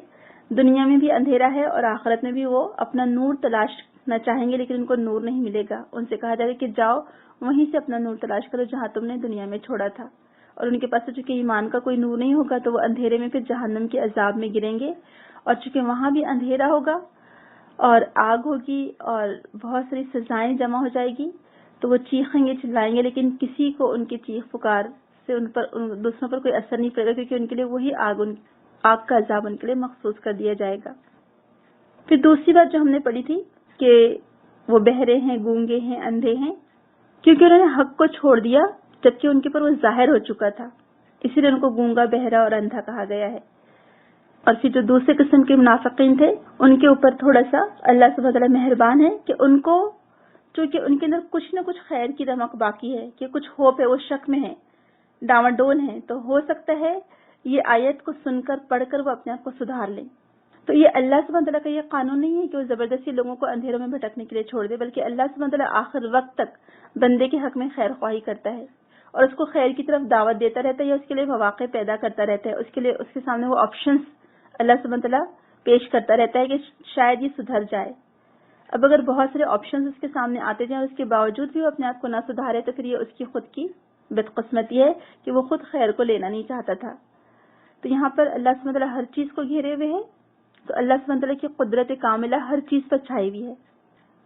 دنیا میں بھی اندھیرا ہے اور آخرت میں بھی وہ اپنا نور تلاش نہ چاہیں گے، لیکن ان کو نور نہیں ملے گا۔ ان سے کہا جائے گا کہ جاؤ وہیں سے اپنا نور تلاش کرو جہاں تم نے دنیا میں چھوڑا تھا، اور ان کے پاس چونکہ ایمان کا کوئی نور نہیں ہوگا تو وہ اندھیرے میں پھر جہنم کے عذاب میں گریں گے، اور چونکہ وہاں بھی اندھیرا ہوگا اور آگ ہوگی اور بہت ساری سزائیں جمع ہو جائے گی، تو وہ چیخیں گے، چلائیں گے، لیکن کسی کو ان کی چیخ پکار سے ان دوسروں پر کوئی اثر نہیں پڑے گا، کیونکہ ان کے لیے وہی آگ کا عذاب ان کے لیے مخصوص کر دیا جائے گا۔ پھر دوسری بات جو ہم نے پڑھی تھی کہ وہ بہرے ہیں، گونگے ہیں، اندھے ہیں، کیونکہ انہوں نے حق کو چھوڑ دیا جبکہ ان کے پر وہ ظاہر ہو چکا تھا، اسی لیے ان کو گونگا، بہرا اور اندھا کہا گیا ہے۔ اور پھر جو دوسرے قسم کے منافقین تھے ان کے اوپر تھوڑا سا اللہ سبحانہ وتعالیٰ مہربان ہے کہ ان کو چونکہ ان کے اندر کچھ نہ کچھ خیر کی رمق باقی ہے، کہ کچھ ہوپ ہے، وہ شک میں ہے، ڈاواڈول ہیں، تو ہو سکتا ہے یہ آیت کو سن کر پڑھ کر وہ اپنے آپ کو سدھار لیں۔ تو یہ اللہ سبحانہ وتعالیٰ کا یہ قانون نہیں ہے کہ وہ زبردستی لوگوں کو اندھیروں میں بھٹکنے کے لیے چھوڑ دے، بلکہ اللہ سبحانہ وتعالیٰ آخر وقت تک بندے کے حق میں خیر خواہی کرتا ہے اور اس کو خیر کی طرف دعوت دیتا رہتا ہے، یا اس کے لیے مواقع پیدا کرتا رہتا ہے، اس کے لیے اس کے سامنے وہ آپشنز اللہ سبحانہ وتعالیٰ پیش کرتا رہتا ہے کہ شاید یہ سدھر جائے۔ اب اگر بہت سارے آپشنز اس کے سامنے آتے جائیں اور اس کے باوجود بھی وہ اپنے آپ کو نہ سدھارے، تو پھر یہ اس کی خود کی بدقسمتی ہے کہ وہ خود خیر کو لینا نہیں چاہتا تھا۔ تو یہاں پر اللہ سبحانہ وتعالیٰ ہر چیز کو گھیرے ہوئے ہے، تو اللہ سبحانہ وتعالیٰ کی قدرت کاملہ ہر چیز پر چھائی ہوئی ہے۔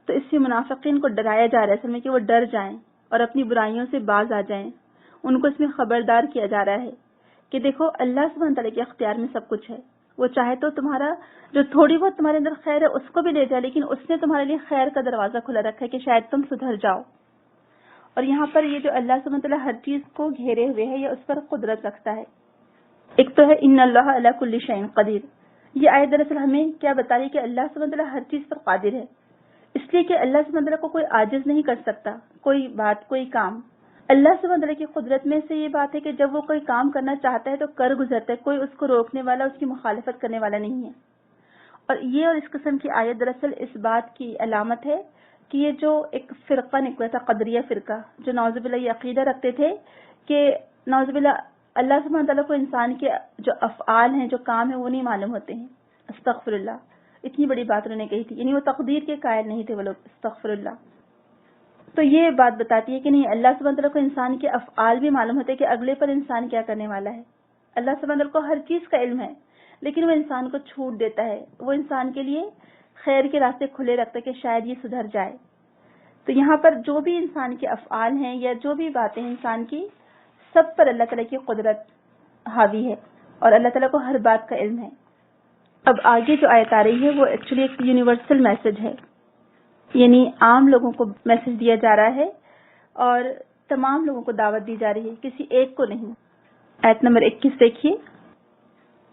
تو اس سے منافقین کو ڈرایا جا رہا ہے اصل میں کہ وہ ڈر جائیں اور اپنی برائیوں سے باز آ جائیں۔ ان کو اس میں خبردار کیا جا رہا ہے کہ دیکھو اللہ سبحانہ وتعالیٰ کے اختیار میں سب کچھ ہے، وہ چاہے تو تمہارا جو تھوڑی بہت تمہارے اندر خیر ہے اس کو بھی لے جائے، لیکن اس نے تمہارے لیے خیر کا دروازہ کھلا رکھا ہے کہ شاید تم سدھر جاؤ۔ اور یہاں پر یہ جو اللہ سبحانہ وتعالیٰ ہر چیز کو گھیرے ہوئے ہے، یہ اس پر قدرت رکھتا ہے۔ ایک تو ہے ان اللہ علی کل شیء قدیر، یہ آیت دراصل ہمیں کیا بتا رہی ہے کہ اللہ سبحانہ وتعالیٰ ہر چیز پر قادر ہے، اس لیے کہ اللہ سبحانہ وتعالیٰ کو کوئی عاجز نہیں کر سکتا، کوئی بات، کوئی کام۔ اللہ سبحانہ وتعالیٰ کی قدرت میں سے یہ بات ہے کہ جب وہ کوئی کام کرنا چاہتا ہے تو کر گزرتا ہے، کوئی اس کو روکنے والا، اس کی مخالفت کرنے والا نہیں ہے۔ اور یہ اور اس قسم کی آیت دراصل اس بات کی علامت ہے کہ یہ جو ایک فرقہ نکلا تھا قدریہ فرقہ، جو نعوذ باللہ یہ عقیدہ رکھتے تھے کہ نعوذ باللہ اللہ سبحانہ تعالیٰ کو انسان کے جو افعال ہیں، جو کام ہیں، وہ نہیں معلوم ہوتے ہیں. استغفر اللہ، اتنی بڑی بات انہوں نے کہی تھی، یعنی وہ تقدیر کے قائل نہیں تھے وہ لوگ. استغفر اللہ. تو یہ بات بتاتی ہے کہ نہیں، اللہ سبحانہ تعالیٰ کو انسان کے افعال بھی معلوم ہوتے ہیں کہ اگلے پر انسان کیا کرنے والا ہے. اللہ سبحانہ تعالیٰ کو ہر چیز کا علم ہے، لیکن وہ انسان کو چھوٹ دیتا ہے، وہ انسان کے لیے خیر کے راستے کھلے رکھتا ہے کہ شاید یہ سدھر جائے. تو یہاں پر جو بھی انسان کے افعال ہیں یا جو بھی باتیں ہیں انسان کی، سب پر اللہ تعالیٰ کی قدرت حاوی ہے اور اللہ تعالیٰ کو ہر بات کا علم ہے. اب آگے جو آیت آ رہی ہے وہ ایکچولی ایک یونیورسل میسج ہے، یعنی عام لوگوں کو میسج دیا جا رہا ہے اور تمام لوگوں کو دعوت دی جا رہی ہے، کسی ایک کو نہیں. آیت نمبر 21 دیکھیے.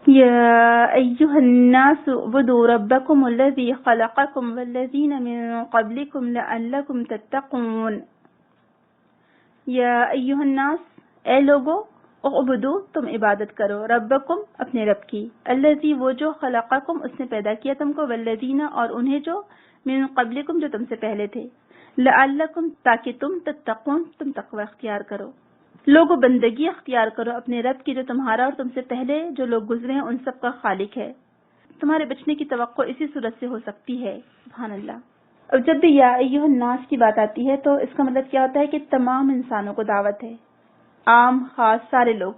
یا ایھا الناس اعبدوا ربکم الذی خلقکم والذین من قبلکم لعلکم تتقون. یا ایھا الناس، اے لوگو، اعبدو، تم عبادت کرو، ربکم، اپنے رب کی، الذی، وہ جو، خلقکم، اس نے پیدا کیا تم کو، والذین، اور انہیں جو، من قبلکم، جو تم سے پہلے تھے، لعلکم، تاکہ تم، تتقون، تم تقوی اختیار کرو. لوگو بندگی اختیار کرو اپنے رب کی جو تمہارا اور تم سے پہلے جو لوگ گزرے ہیں ان سب کا خالق ہے. تمہارے بچنے کی توقع اسی صورت سے ہو سکتی ہے. سبحان اللہ. اب جب بھی یا ایھا الناس کی بات آتی ہے تو اس کا مطلب کیا ہوتا ہے کہ تمام انسانوں کو دعوت ہے، عام خاص سارے لوگ،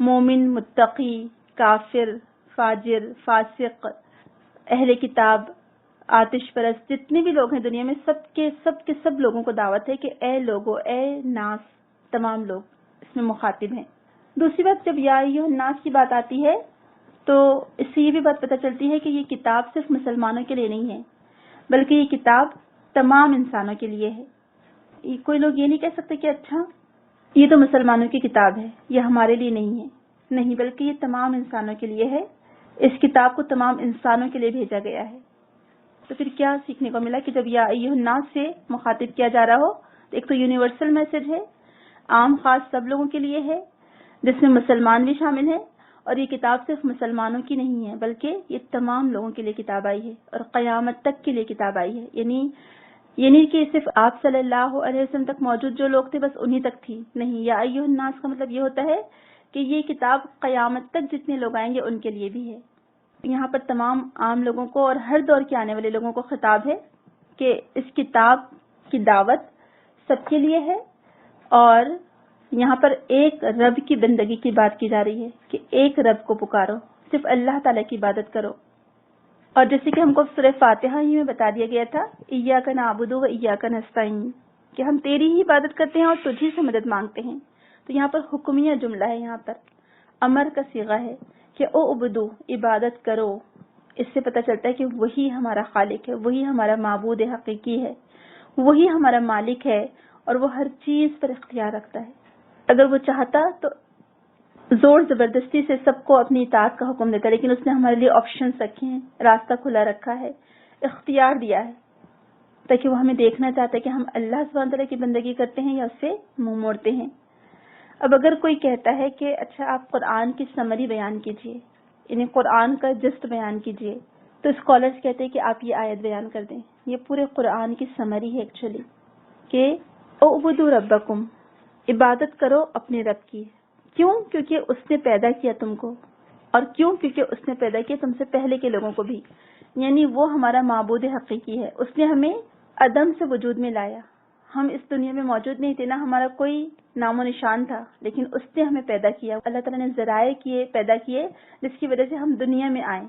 مومن، متقی، کافر، فاجر، فاسق، اہل کتاب، آتش پرست، جتنے بھی لوگ ہیں دنیا میں، سب کے سب لوگوں کو دعوت ہے کہ اے لوگو، اے ناس، تمام لوگ اس میں مخاطب ہیں. دوسری بات، جب یا ایھا الناس کی بات آتی ہے تو اس سے یہ بھی بات پتہ چلتی ہے کہ یہ کتاب صرف مسلمانوں کے لیے نہیں ہے، بلکہ یہ کتاب تمام انسانوں کے لیے ہے. کوئی لوگ یہ نہیں کہہ سکتے کہ اچھا یہ تو مسلمانوں کی کتاب ہے، یہ ہمارے لیے نہیں ہے. نہیں، بلکہ یہ تمام انسانوں کے لیے ہے. اس کتاب کو تمام انسانوں کے لیے بھیجا گیا ہے. تو پھر کیا سیکھنے کو ملا کہ جب یا ایھا الناس سے مخاطب کیا جا رہا ہو تو ایک تو یونیورسل میسج ہے، عام خاص سب لوگوں کے لیے ہے، جس میں مسلمان بھی شامل ہیں، اور یہ کتاب صرف مسلمانوں کی نہیں ہے بلکہ یہ تمام لوگوں کے لیے کتاب آئی ہے اور قیامت تک کے لیے کتاب آئی ہے. یعنی کہ صرف آپ صلی اللہ علیہ وسلم تک موجود جو لوگ تھے بس انہی تک تھی، نہیں. یا ایھا الناس کا مطلب یہ ہوتا ہے کہ یہ کتاب قیامت تک جتنے لوگ آئیں گے ان کے لیے بھی ہے. یہاں پر تمام عام لوگوں کو اور ہر دور کے آنے والے لوگوں کو خطاب ہے کہ اس کتاب کی دعوت سب کے لیے ہے، اور یہاں پر ایک رب کی بندگی کی بات کی جا رہی ہے کہ ایک رب کو پکارو، صرف اللہ تعالیٰ کی عبادت کرو. اور جیسے کہ ہم کو سورہ فاتحہ ہی میں بتا دیا گیا تھا، ایاک نعبد و ایاک نستعین، کہ ہم تیری ہی عبادت کرتے ہیں اور تجھی سے مدد مانگتے ہیں. تو یہاں پر حکمیہ جملہ ہے، یہاں پر امر کا صیغہ ہے کہ اعبدو، عبادت کرو. اس سے پتہ چلتا ہے کہ وہی ہمارا خالق ہے، وہی ہمارا معبود حقیقی ہے، وہی ہمارا مالک ہے اور وہ ہر چیز پر اختیار رکھتا ہے. اگر وہ چاہتا تو زور زبردستی سے سب کو اپنی اطاعت کا حکم دیتا، لیکن اس نے ہمارے لیے آپشنز رکھے ہیں، راستہ کھلا رکھا ہے، اختیار دیا ہے، تاکہ وہ ہمیں دیکھنا چاہتا ہے کہ ہم اللہ سبحانہ تعالیٰ کی بندگی کرتے ہیں یا اس سے منہ موڑتے ہیں. اب اگر کوئی کہتا ہے کہ اچھا آپ قرآن کی سمری بیان کیجئے، یعنی قرآن کا جسٹ بیان کیجئے، تو اسکالرز کہتے ہیں کہ آپ یہ آیت بیان کر دیں. یہ پورے قرآن کی سمری ہے ایکچولی، کہ اعبدوا ربکم، عبادت کرو اپنے رب کی. کیوں؟ کیونکہ اس نے پیدا کیا تم کو، اور کیوں؟ کیونکہ اس نے پیدا کیا تم سے پہلے کے لوگوں کو بھی. یعنی وہ ہمارا معبود حقیقی ہے، اس نے ہمیں عدم سے وجود میں لایا. ہم اس دنیا میں موجود نہیں تھے، نہ ہمارا کوئی نام و نشان تھا، لیکن اس نے ہمیں پیدا کیا. اللہ تعالیٰ نے ذرائع کیے، پیدا کیے، جس کی وجہ سے ہم دنیا میں آئیں.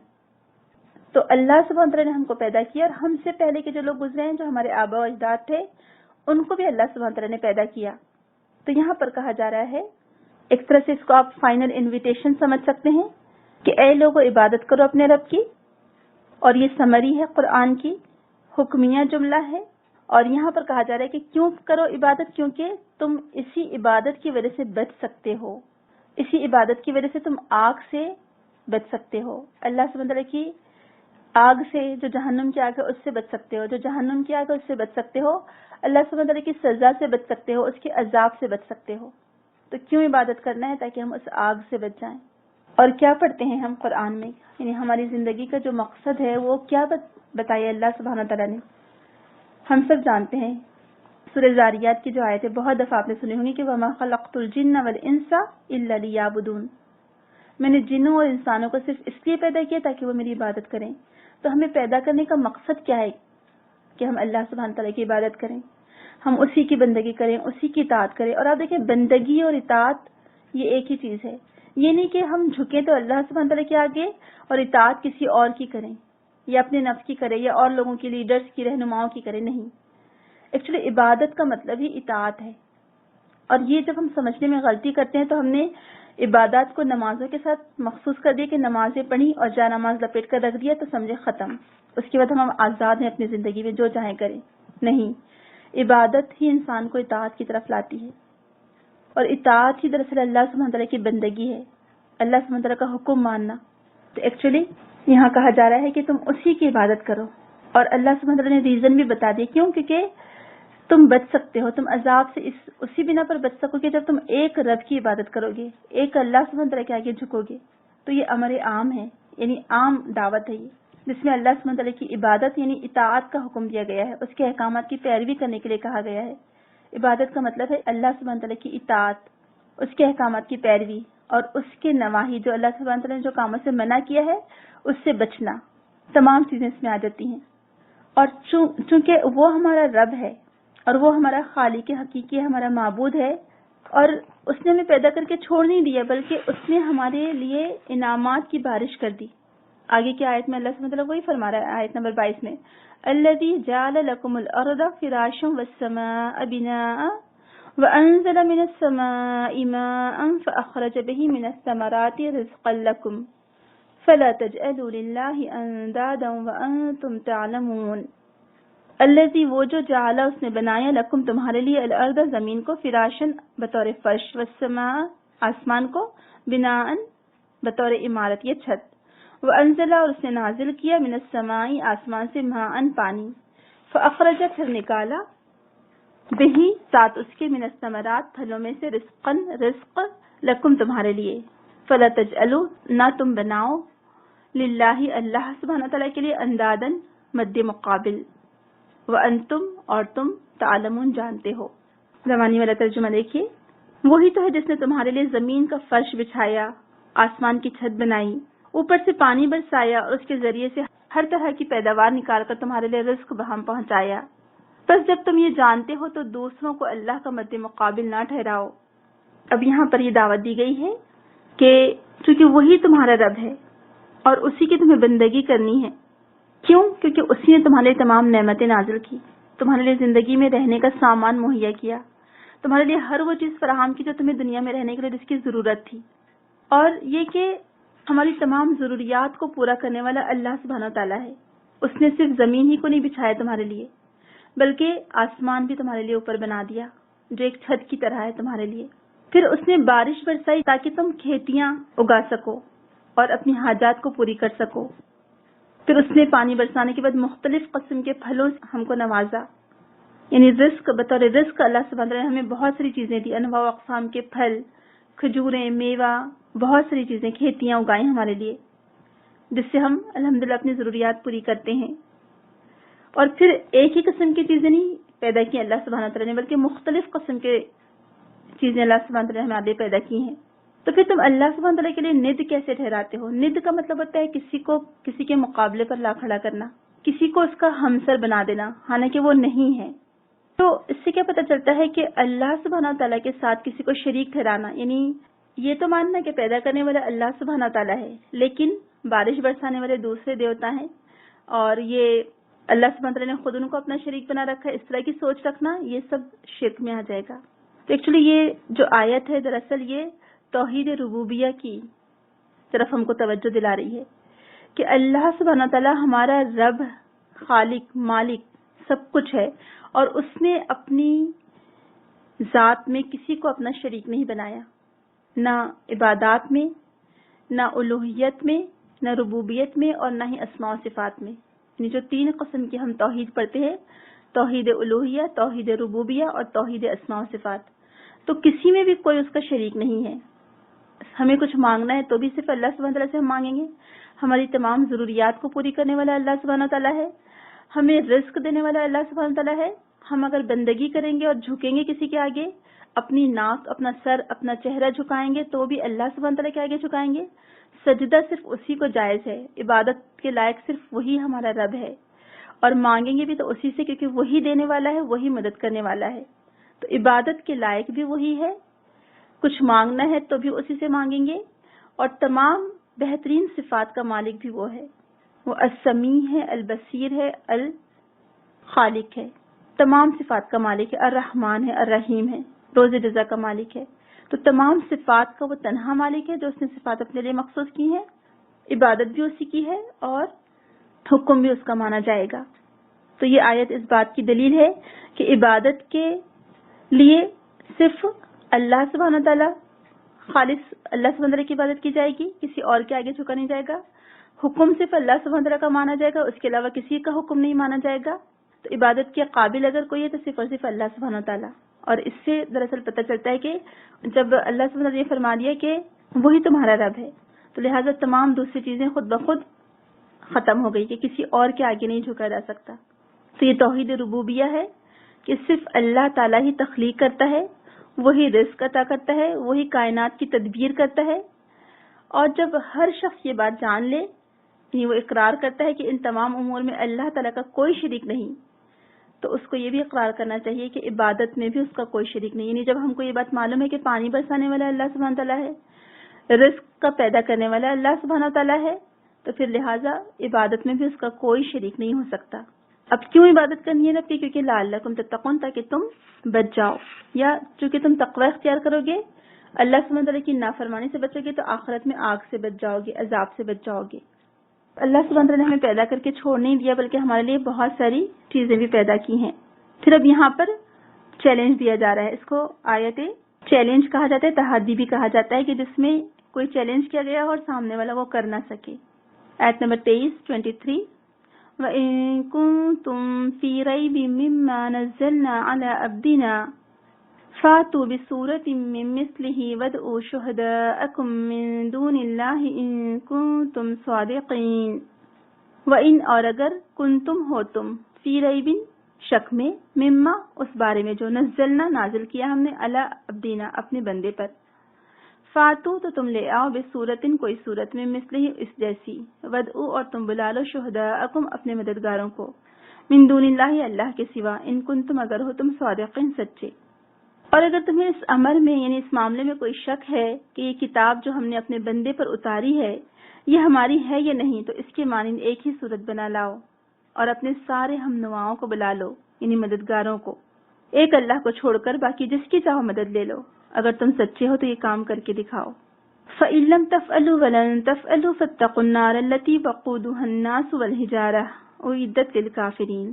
تو اللہ سبحانہ تعالیٰ نے ہم کو پیدا کیا، اور ہم سے پہلے کے جو لوگ گزرے ہیں، جو ہمارے آبا و اجداد تھے، ان کو بھی اللہ سبحانہ تعالیٰ نے پیدا کیا. تو یہاں پر کہا جا رہا ہے، ایک طرح سے اس کو آپ فائنل انویٹیشن سمجھ سکتے ہیں کہ اے لوگو عبادت کرو اپنے رب کی. اور یہ سمری ہے قرآن کی، حکمیہ جملہ ہے. اور یہاں پر کہا جا رہا ہے کہ کیوں کرو عبادت؟ کیونکہ تم اسی عبادت کی وجہ سے بچ سکتے ہو، اسی عبادت کی وجہ سے تم آگ سے بچ سکتے ہو. اللہ سبحانہ تعالیٰ کی آگ سے، جو جہنم کی آگ ہے، اس سے بچ سکتے ہو. جو جہنم کی آگ ہے اس سے بچ سکتے ہو. اللہ سبحانہ تعالیٰ کی سزا سے بچ سکتے ہو، اس کے عذاب سے بچ سکتے ہو. تو کیوں عبادت کرنا ہے؟ تاکہ ہم اس آگ سے بچ جائیں. اور کیا پڑھتے ہیں ہم قرآن میں؟ یعنی ہماری زندگی کا جو مقصد ہے وہ کیا بتایا اللہ سبحانہ تعالیٰ نے؟ ہم سب جانتے ہیں سورہ زاریات کی جو آیت ہے بہت دفعہ آپ نے سنی ہوں گی کہ وَمَا خَلَقْتُ الْجِنَّ وَالْإِنسَ إِلَّا لِيَعْبُدُونَ، میں نے جنوں اور انسانوں کو صرف اس لیے پیدا کیا تاکہ وہ میری عبادت کریں. تو ہمیں پیدا کرنے کا مقصد کیا ہے؟ کہ ہم اللہ سبحانہ تعالیٰ کی عبادت کریں، ہم اسی کی بندگی کریں، اسی کی اطاعت کریں. اور آپ دیکھیں بندگی اور اطاعت یہ ایک ہی چیز ہے. یہ نہیں کہ ہم جھکیں تو اللہ سبحانہ تعالیٰ کے آگے اور اطاعت کسی اور کی کریں یا اپنے نفس کی کریں یا اور لوگوں کی لیڈرز کی رہنماؤں کی کریں. نہیں، ایکچولی عبادت کا مطلب ہی اطاعت ہے. اور یہ جب ہم سمجھنے میں غلطی کرتے ہیں تو ہم نے عبادات کو نمازوں کے ساتھ مخصوص کر دیا کہ نمازیں پڑھی اور جا نماز لپیٹ کر رکھ دیا تو سمجھے ختم، اس کے بعد ہم آزاد ہیں اپنی زندگی میں جو چاہیں کریں. نہیں، عبادت ہی انسان کو اطاعت کی طرف لاتی ہے، اور اطاعت ہی دراصل اللہ سبحانہ تعالیٰ کی بندگی ہے، اللہ سبحانہ تعالیٰ کا حکم ماننا. تو ایکچولی یہاں کہا جا رہا ہے کہ تم اسی کی عبادت کرو. اور اللہ سبحانہ تعالیٰ نے ریزن بھی بتا دیا کیوں، کیونکہ تم بچ سکتے ہو، تم عذاب سے اسی بنا پر بچ سکو گے جب تم ایک رب کی عبادت کرو گے، ایک اللہ سبحانہ تعالیٰ کے آگے جھکو گے. تو یہ امر عام ہے، یعنی عام دعوت ہے یہ، جس میں اللہ سبحانہ تعالیٰ کی عبادت یعنی اطاعت کا حکم دیا گیا ہے، اس کے احکامات کی پیروی کرنے کے لیے کہا گیا ہے. عبادت کا مطلب ہے اللہ سبحانہ تعالیٰ کی اطاعت، اس کے احکامات کی پیروی اور اس کے نواہی جو اللہ سبحانہ تعالیٰ نے جو کاموں سے منع کیا ہے اس سے بچنا. تمام چیزیں اس میں آ جاتی ہیں. اور چونکہ وہ ہمارا رب ہے اور وہ ہمارا خالق حقیقی ہمارا معبود ہے، اور اس نے ہمیں پیدا کر کے چھوڑ نہیں دیا بلکہ اس نے ہمارے لیے انعامات کی بارش کر دی. آگے کی آیت میں اللہ سبحانہ وتعالی وہی فرما رہا ہے آیت نمبر 22 میں، الذی جعل لکم الارض فراشا والسماء بناء وانزل من السماء ماء فاخرج به من الثمرات رزقا لکم فلا تجعلوا للہ اندادا وانتم تعلمون. الذی وہ جو جعل اس نے بنایا لکم تمہارے لیے الارض زمین کو فراشن بطور فرش والسماء آسمان کو بناء بطور عمارت یا چھت وانزل اور اس نے نازل کیا من السماء آسمان سے ماء پانی فاخرج پھر نکالا بہی ساتھ اس کے من الثمرات پھلوں میں سے رزق لکم تمہارے لیے فلا تجعلوا نہ تم بناؤ للہ اللہ سبحانہ تعالیٰ کے لیے اندادن مد مقابل وانتم اور تم تعلمون جانتے ہو. زمانی والا ترجمہ دیکھیے، وہی تو ہے جس نے تمہارے لیے زمین کا فرش بچھایا، آسمان کی چھت بنائی، اوپر سے پانی برسایا اور اس کے ذریعے سے ہر طرح کی پیداوار نکال کر تمہارے لیے رزق بہم پہنچایا. بس جب تم یہ جانتے ہو تو دوسروں کو اللہ کا مد مقابل نہ ٹھہراؤ. اب یہاں پر یہ دعوت دی گئی ہے کہ چونکہ وہی تمہارا رب ہے اور اسی کی تمہیں بندگی کرنی ہے. کیوں؟ کیونکہ اسی نے تمہارے تمام نعمتیں نازل کی، تمہارے لیے زندگی میں رہنے کا سامان مہیا کیا، تمہارے لیے ہر وہ چیز فراہم کی جو تمہیں دنیا میں رہنے کے لیے جس کی ضرورت تھی. اور یہ کہ ہماری تمام ضروریات کو پورا کرنے والا اللہ سبحانہ تعالیٰ ہے. اس نے صرف زمین ہی کو نہیں بچھایا تمہارے لیے بلکہ آسمان بھی تمہارے لیے اوپر بنا دیا جو ایک چھت کی طرح ہے تمہارے لیے. پھر اس نے بارش برسائی تاکہ تم کھیتیاں اگا سکو اور اپنی حاجات کو پوری کر سکو. پھر اس نے پانی برسانے کے بعد مختلف قسم کے پھلوں سے ہم کو نوازا، یعنی رزق بطور رزق اللہ سبحانہ تعالیٰ نے ہمیں بہت ساری چیزیں دی، انواع و اقسام کے پھل، کھجوریں، میوہ، بہت ساری چیزیں کھیتیاں اگائیں ہمارے لیے جس سے ہم الحمدللہ اپنی ضروریات پوری کرتے ہیں. اور پھر ایک ہی قسم کی چیزیں نہیں پیدا کی اللہ سبحانہ تعالیٰ نے بلکہ مختلف قسم کے چیزیں اللہ سبحانہ تعالیٰ نے ہمارے لیے پیدا کی ہیں. تو پھر تم اللہ سبحانہ تعالیٰ کے لیے ند کیسے ٹھہراتے ہو؟ ند کا مطلب ہوتا ہے کسی کے مقابلے پر لا کھڑا کرنا، کسی کو اس کا ہمسر بنا دینا حالانکہ وہ نہیں ہے. تو اس سے کیا پتہ چلتا ہے کہ اللہ سبحانہ تعالیٰ کے ساتھ کسی کو شریک ٹھہرانا، یعنی یہ تو ماننا کہ پیدا کرنے والا اللہ سبحانہ تعالیٰ ہے لیکن بارش برسانے والے دوسرے دیوتا ہیں اور یہ اللہ سبحانہ تعالیٰ نے خود ان کو اپنا شریک بنا رکھا ہے، اس طرح کی سوچ رکھنا یہ سب شرک میں آ جائے گا. تو ایکچولی یہ جو آیت ہے دراصل یہ توحید ربوبیہ کی طرف ہم کو توجہ دلا رہی ہے کہ اللہ سبحانہ تعالیٰ ہمارا رب، خالق، مالک سب کچھ ہے اور اس نے اپنی ذات میں کسی کو اپنا شریک نہیں بنایا، نہ عبادات میں، نہ الوہیت میں، نہ ربوبیت میں اور نہ ہی اسماء و صفات میں. یعنی جو 3 قسم کی ہم توحید پڑھتے ہیں، توحید الوہیہ، توحید ربوبیہ اور توحید اسماء و صفات، تو کسی میں بھی کوئی اس کا شریک نہیں ہے. ہمیں کچھ مانگنا ہے تو بھی صرف اللہ سبحانہ تعالیٰ سے ہم مانگیں گے. ہماری تمام ضروریات کو پوری کرنے والا اللہ سبحانہ تعالیٰ ہے. ہمیں رزق دینے والا اللہ سبحانہ تعالیٰ ہے. ہم اگر بندگی کریں گے اور جھکیں گے کسی کے آگے، اپنی ناک، اپنا سر، اپنا چہرہ جھکائیں گے تو بھی اللہ سبحانہ تعالیٰ کے آگے جھکائیں گے. سجدہ صرف اسی کو جائز ہے، عبادت کے لائق صرف وہی ہمارا رب ہے، اور مانگیں گے بھی تو اسی سے، کیونکہ وہی دینے والا ہے، وہی مدد کرنے والا ہے. تو عبادت کے لائق بھی وہی ہے، کچھ مانگنا ہے تو بھی اسی سے مانگیں گے، اور تمام بہترین صفات کا مالک بھی وہ ہے. وہ السمیع ہے، البصیر ہے، الخالق ہے، تمام صفات کا مالک ہے. الرحمن ہے، الرحیم ہے، روز رضا کا مالک ہے. تو تمام صفات کا وہ تنہا مالک ہے جو اس نے صفات اپنے لیے مخصوص کی ہیں. عبادت بھی اسی کی ہے اور حکم بھی اس کا مانا جائے گا. تو یہ آیت اس بات کی دلیل ہے کہ عبادت کے لیے صرف اللہ سبحانہ تعالیٰ، خالص اللہ سبحانہ تعالیٰ کی عبادت کی جائے گی، کسی اور کے آگے جھکا نہیں جائے گا. حکم صرف اللہ سبحانہ تعالیٰ کا مانا جائے گا، اس کے علاوہ کسی کا حکم نہیں مانا جائے گا. تو عبادت کے قابل اگر کوئی ہے تو صرف اور صرف اللہ سبحانہ تعالیٰ. اور اس سے دراصل پتہ چلتا ہے کہ جب اللہ سبحانہ تعالیٰ نے فرما دیا کہ وہی تمہارا رب ہے، تو لہٰذا تمام دوسری چیزیں خود بخود ختم ہو گئی کہ کسی اور کے آگے نہیں جھکا جا سکتا. تو یہ توحید ربوبیہ ہے کہ صرف اللہ تعالیٰ ہی تخلیق کرتا ہے، وہی رزق عطا کرتا ہے، وہی کائنات کی تدبیر کرتا ہے. اور جب ہر شخص یہ بات جان لے، یعنی وہ اقرار کرتا ہے کہ ان تمام امور میں اللہ تعالیٰ کا کوئی شریک نہیں، تو اس کو یہ بھی اقرار کرنا چاہیے کہ عبادت میں بھی اس کا کوئی شریک نہیں. یعنی جب ہم کو یہ بات معلوم ہے کہ پانی برسانے والا اللہ سبحانہ تعالیٰ ہے، رزق کا پیدا کرنے والا اللہ سبحانہ تعالیٰ ہے، تو پھر لہٰذا عبادت میں بھی اس کا کوئی شریک نہیں ہو سکتا. اب کیوں عبادت کرنی ہے رب کی؟ کیونکہ لعلکم تتقون، تاکہ تم بچ جاؤ، یا چونکہ تم تقوی اختیار کرو گے، اللہ سبحانہ تعالیٰ کی نافرمانی سے بچو گے تو آخرت میں آگ سے بچ جاؤ گے، عذاب سے بچ جاؤ گے. اللہ سبحانہ تعالیٰ نے ہمیں پیدا کر کے چھوڑ نہیں دیا، بلکہ ہمارے لیے بہت ساری چیزیں بھی پیدا کی ہیں. پھر اب یہاں پر چیلنج دیا جا رہا ہے. اس کو آیت چیلنج کہا جاتا ہے، تحدی بھی کہا جاتا ہے، کہ جس میں کوئی چیلنج کیا گیا اور سامنے والا وہ کر نہ سکے. آیت نمبر 23 وَإِن كُنتُم فِي رَيْبٍ مِّمَّا نَزَّلْنَا عَلَىٰ عَبْدِنَا فَأْتُوا بِسُورَةٍ مِّن مِّثْلِهِ وَادْعُوا شُهَدَاءَكُم مِّن دُونِ اللَّهِ إِن كُنتُم صَادِقِينَ. وَإِن، اور اگر، کنتم ہو تم، فی ریبن شک میں، مما اس بارے میں جو نزلنا نازل کیا ہم نے، علی عبدینا اپنے بندے پر، فاتو تو تم لے آؤ، بصورتن کوئی صورت میں، مثلہ اس جیسی، ودعو اور تم بلا لو، شہداءکم اپنے مددگاروں کو، من دون اللہ اللہ کے سوا، ان کنتم اگر ہو تم صادقین سچے. اور اگر تمہیں اس امر میں، یعنی اس معاملے میں کوئی شک ہے کہ یہ کتاب جو ہم نے اپنے بندے پر اتاری ہے یہ ہماری ہے یا نہیں، تو اس کے مانند ایک ہی صورت بنا لاؤ اور اپنے سارے ہم نواؤں کو بلا لو، یعنی مددگاروں کو، ایک اللہ کو چھوڑ کر باقی جس کی چاہو مدد لے لو. اگر تم سچے ہو تو یہ کام کر کے دکھاؤ. فَإِن لَّمْ تَفْعَلُوا وَلَن تَفْعَلُوا فَاتَّقُوا النَّارَ الَّتِي وَقُودُهَا النَّاسُ وَالْحِجَارَةُ أُعِدَّتْ لِلْكَافِرِينَ.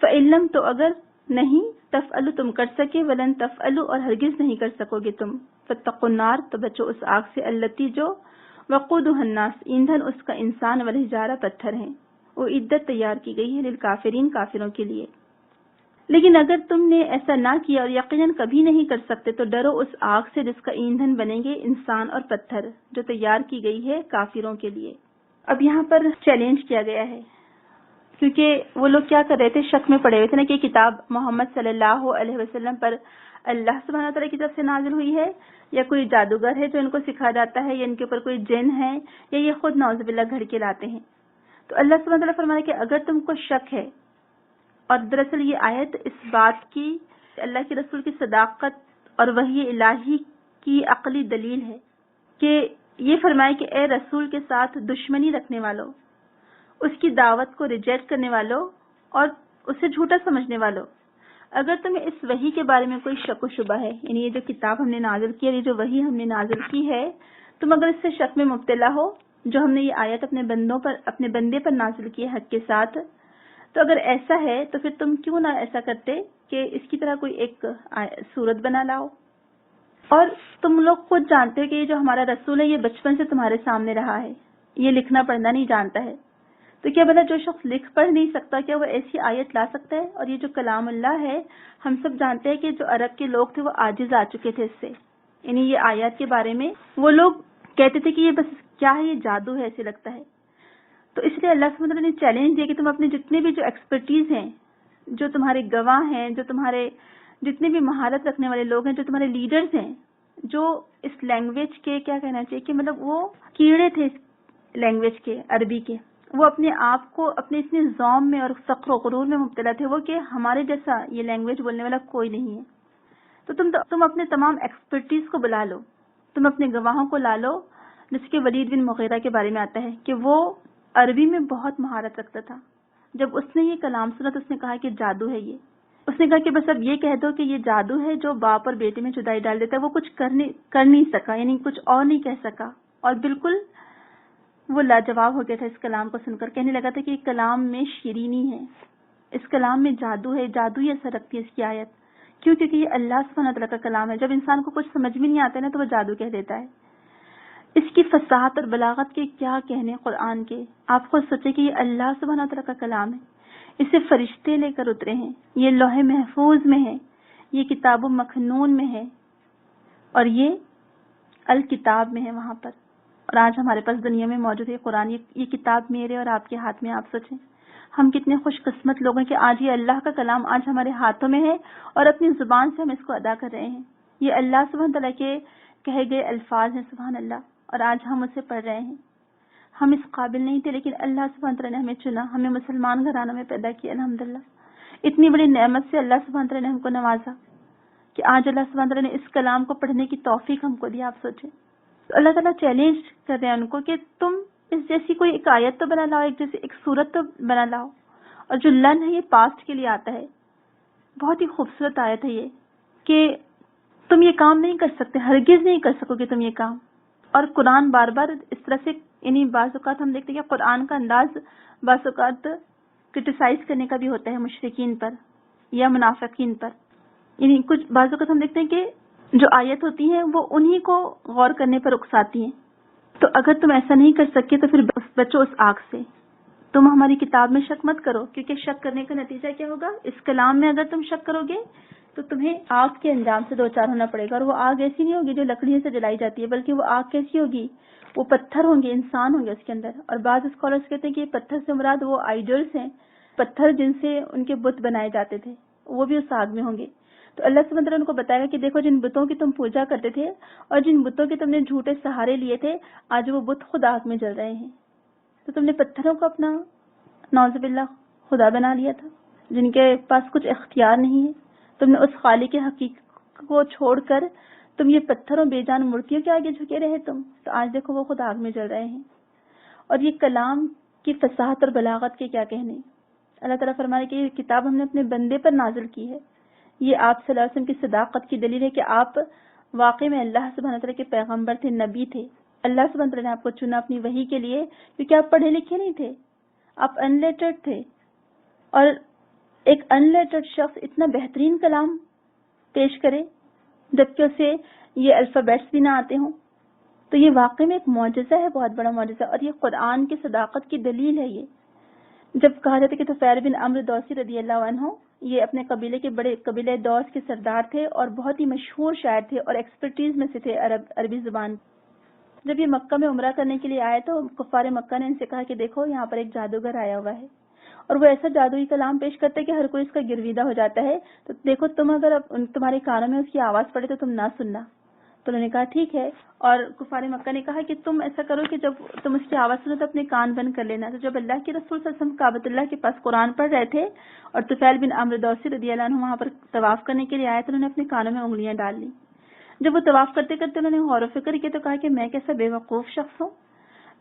فَإِن لَّمْ تو اگر نہیں، تفعلوا تم کر سکے، ولن تفعلوا اور ہرگز نہیں کر سکو گے تم، فاتقوا النار تو بچو اس آگ سے، التی جو وقودها الناس ایندھن اس کا انسان، والحجارہ پتھر ہیں، اعدت تیار کی گئی ہے، للکافرین کافروں کے لیے. لیکن اگر تم نے ایسا نہ کیا اور یقیناً کبھی نہیں کر سکتے تو ڈرو اس آگ سے جس کا ایندھن بنیں گے انسان اور پتھر، جو تیار کی گئی ہے کافروں کے لیے. اب یہاں پر چیلنج کیا گیا ہے کیونکہ وہ لوگ کیا کر رہے تھے، شک میں پڑے ہوئے تھے نا کہ کتاب محمد صلی اللہ علیہ وسلم پر اللہ سبحانہ تعالیٰ کی طرف سے نازل ہوئی ہے یا کوئی جادوگر ہے جو ان کو سکھا جاتا ہے، یا ان کے اوپر کوئی جن ہے، یا یہ خود نعوذ باللہ گھڑ کے لاتے ہیں. تو اللہ سبحانہ تعالیٰ فرمایا کہ اگر تم کو شک ہے، اور دراصل یہ آیت اس بات کی اللہ کے رسول کی صداقت اور وحی الہی کی عقلی دلیل ہے کہ یہ فرمائے کہ اے رسول کے ساتھ دشمنی رکھنے والوں، اس کی دعوت کو ریجیکٹ کرنے والوں اور اسے جھوٹا سمجھنے والوں، اگر تمہیں اس وحی کے بارے میں کوئی شک و شبہ ہے، یعنی یہ جو کتاب ہم نے نازل کی ہے، یہ جو وحی ہم نے نازل کی ہے، تم اگر اس سے شک میں مبتلا ہو، جو ہم نے یہ آیت اپنے بندے پر نازل کی ہے حق کے ساتھ، تو اگر ایسا ہے تو پھر تم کیوں نہ ایسا کرتے کہ اس کی طرح کوئی ایک صورت بنا لاؤ. اور تم لوگ خود جانتے ہو کہ یہ جو ہمارا رسول ہے یہ بچپن سے تمہارے سامنے رہا ہے، یہ لکھنا پڑھنا نہیں جانتا ہے، تو کیا بھلا جو شخص لکھ پڑھ نہیں سکتا کیا وہ ایسی آیت لا سکتا ہے؟ اور یہ جو کلام اللہ ہے، ہم سب جانتے ہیں کہ جو عرب کے لوگ تھے وہ عاجز آ چکے تھے اس سے، یعنی یہ آیات کے بارے میں وہ لوگ کہتے تھے کہ یہ بس کیا ہے، یہ جادو ہے، ایسے لگتا ہے. تو اس لیے اللہ سبحانہ وتعالیٰ نے چیلنج دیا کہ تم اپنے جتنے بھی جو ایکسپرٹیز ہیں، جو تمہارے گواہ ہیں، جو تمہارے جتنے بھی مہارت رکھنے والے لوگ ہیں، جو تمہارے لیڈرز ہیں، جو اس لینگویج کے کیا کہنا چاہیے کہ مطلب وہ کیڑے تھے اس لینگویج کے، عربی کے، وہ اپنے آپ کو اپنے اتنے ذوم میں اور فخر و غرور میں مبتلا تھے وہ کہ ہمارے جیسا یہ لینگویج بولنے والا کوئی نہیں ہے. تو تم اپنے تمام ایکسپرٹیز کو بلا لو، تم اپنے گواہوں کو لا لو. جس کے ولید بن مغیرہ کے بارے میں آتا ہے کہ وہ عربی میں بہت مہارت رکھتا تھا. جب اس نے یہ کلام سنا تو اس نے کہا کہ جادو ہے یہ. اس نے کہا کہ بس اب یہ کہہ دو کہ یہ جادو ہے جو باپ اور بیٹے میں جدائی ڈال دیتا ہے. وہ کچھ کر نہیں سکا، یعنی کچھ اور نہیں کہہ سکا، اور بالکل وہ لاجواب ہو گیا تھا اس کلام کو سن کر. کہنے لگا تھا کہ یہ کلام میں شیرینی ہے، اس کلام میں جادو ہے، جادو ہی اثر رکھتی ہے اس کی آیت. کیوں؟ کیونکہ یہ اللہ سبحانہ تعالیٰ کا کلام ہے. جب انسان کو کچھ سمجھ میں نہیں آتا ہے نا تو وہ جادو کہہ دیتا ہے. اس کی فصاحت اور بلاغت کے کیا کہنے قرآن کے. آپ خود سوچیں کہ یہ اللہ سبحانہ تعالیٰ کا کلام ہے، اسے فرشتے لے کر اترے ہیں، یہ لوح محفوظ میں ہے، یہ کتاب مکنون میں ہے، اور یہ الکتاب میں ہے وہاں پر. اور آج ہمارے پاس دنیا میں موجود ہے قرآن. یہ کتاب میرے اور آپ کے ہاتھ میں. آپ سوچیں ہم کتنے خوش قسمت لوگ ہیں کہ آج یہ اللہ کا کلام آج ہمارے ہاتھوں میں ہے اور اپنی زبان سے ہم اس کو ادا کر رہے ہیں. یہ اللہ سبحانہ تعالیٰ کے کہے گئے الفاظ ہیں، سبحان اللہ، اور آج ہم اسے پڑھ رہے ہیں. ہم اس قابل نہیں تھے لیکن اللہ سبحانہ تعالیٰ نے ہمیں چنا، ہمیں مسلمان گھرانوں میں پیدا کیا. الحمدللہ اتنی بڑی نعمت سے اللہ سبحانہ تعالیٰ نے ہم کو نوازا کہ آج اللہ سبحانہ تعالیٰ نے اس کلام کو پڑھنے کی توفیق ہم کو دی. آپ سوچیں تو اللہ تعالیٰ چیلنج کر رہے ہیں ان کو کہ تم اس جیسی کوئی ایک آیت تو بنا لاؤ، ایک جیسی ایک صورت تو بنا لاؤ. اور جو لن ہے یہ پاسٹ کے لیے آتا ہے. بہت ہی خوبصورت آیت ہے یہ کہ تم یہ کام نہیں کر سکتے، ہرگز نہیں کر سکو گے تم یہ کام. اور قرآن بار بار اس طرح سے، یعنی بعض اوقات ہم دیکھتے ہیں کہ قرآن کا انداز بعض اوقات کرٹیسائز کرنے کا بھی ہوتا ہے مشرکین پر یا منافقین پر. یعنی کچھ بعض اوقات ہم دیکھتے ہیں کہ جو آیت ہوتی ہیں وہ انہی کو غور کرنے پر اکساتی ہیں. تو اگر تم ایسا نہیں کر سکے تو پھر بچو اس آگ سے. تم ہماری کتاب میں شک مت کرو، کیونکہ شک کرنے کا نتیجہ کیا ہوگا؟ اس کلام میں اگر تم شک کرو گے تو تمہیں آگ کے انجام سے دوچار ہونا پڑے گا. اور وہ آگ ایسی نہیں ہوگی جو لکڑیوں سے جلائی جاتی ہے، بلکہ وہ آگ کیسی ہوگی؟ وہ پتھر ہوں گے، انسان ہوں گے اس کے اندر. اور بعض اسکالرس کہتے ہیں کہ یہ پتھر سے مراد وہ آئیڈلس ہیں، پتھر جن سے ان کے بت بنائے جاتے تھے، وہ بھی اس آگ میں ہوں گے. تو اللہ سبحانہ وتعالیٰ ان کو بتائے گا کہ دیکھو جن بتوں کی تم پوجا کرتے تھے اور جن بتوں کے تم نے جھوٹے سہارے لیے تھے، آج وہ بت خود آگ میں جل رہے ہیں. تو تم نے پتھروں کو اپنا نعوذ باللہ خدا بنا لیا تھا، جن کے پاس کچھ اختیار نہیں ہے. تم نے اس خالق حقیقت کو چھوڑ کر تم یہ پتھروں بے جان مورتیوں کے آگے جھکے رہے تم. تو آج دیکھو وہ خود آگ میں جل رہے ہیں. اور یہ کلام کی فصاحت اور بلاغت کے کیا کہنے. اللہ تعالیٰ فرمائے کہ یہ کتاب ہم نے اپنے بندے پر نازل کی ہے. یہ آپ صلی اللہ علیہ وسلم کی صداقت کی دلیل ہے کہ آپ واقعی میں اللہ سبحانہ تعالیٰ کے پیغمبر تھے، نبی تھے. اللہ سبحانہ تعالیٰ نے آپ کو چنا اپنی وحی کے لیے، کیونکہ آپ پڑھے لکھے نہیں تھے، آپ ان لیٹرڈ تھے. اور ایک ان لیٹرڈ شخص اتنا بہترین کلام پیش کرے جبکہ اسے یہ الفابیٹس بھی نہ آتے ہوں، تو یہ واقعی میں ایک معجزہ ہے، بہت بڑا معجزہ. اور یہ قرآن کی صداقت کی دلیل ہے. یہ جب کہا جاتا ہے کہ طفیل بن عمرو دوسی رضی اللہ عنہ، یہ اپنے قبیلے کے بڑے قبیلہ دوس کے سردار تھے اور بہت ہی مشہور شاعر تھے اور ایکسپرٹیز میں سے تھے عربی زبان. جب یہ مکہ میں عمرہ کرنے کے لیے آئے تو کفار مکہ نے ان سے کہا کہ دیکھو یہاں پر ایک جادوگر آیا ہوا ہے اور وہ ایسا جادوئی کلام پیش کرتا ہے کہ ہر کوئی اس کا گرویدہ ہو جاتا ہے. تو دیکھو تم اگر تمہارے کانوں میں اس کی آواز پڑے تو تم نہ سننا. تو انہوں نے کہا ٹھیک ہے. اور کفار مکہ نے کہا کہ تم ایسا کرو کہ جب تم اس کی آواز سنو تو اپنے کان بند کر لینا. تو جب اللہ کے رسول صلی اللہ علیہ وسلم کعبۃ اللہ کے پاس قرآن پڑھ رہے تھے اور طفیل بن عمرو دوسی رضی اللہ عنہ وہاں پر طواف کرنے کے لیے آئے تو انہوں نے اپنے کانوں میں انگلیاں ڈال لی. جب وہ طواف کرتے کرتے انہوں نے غور و فکر کیا تو کہا کہ میں کیسا بے وقوف شخص ہوں،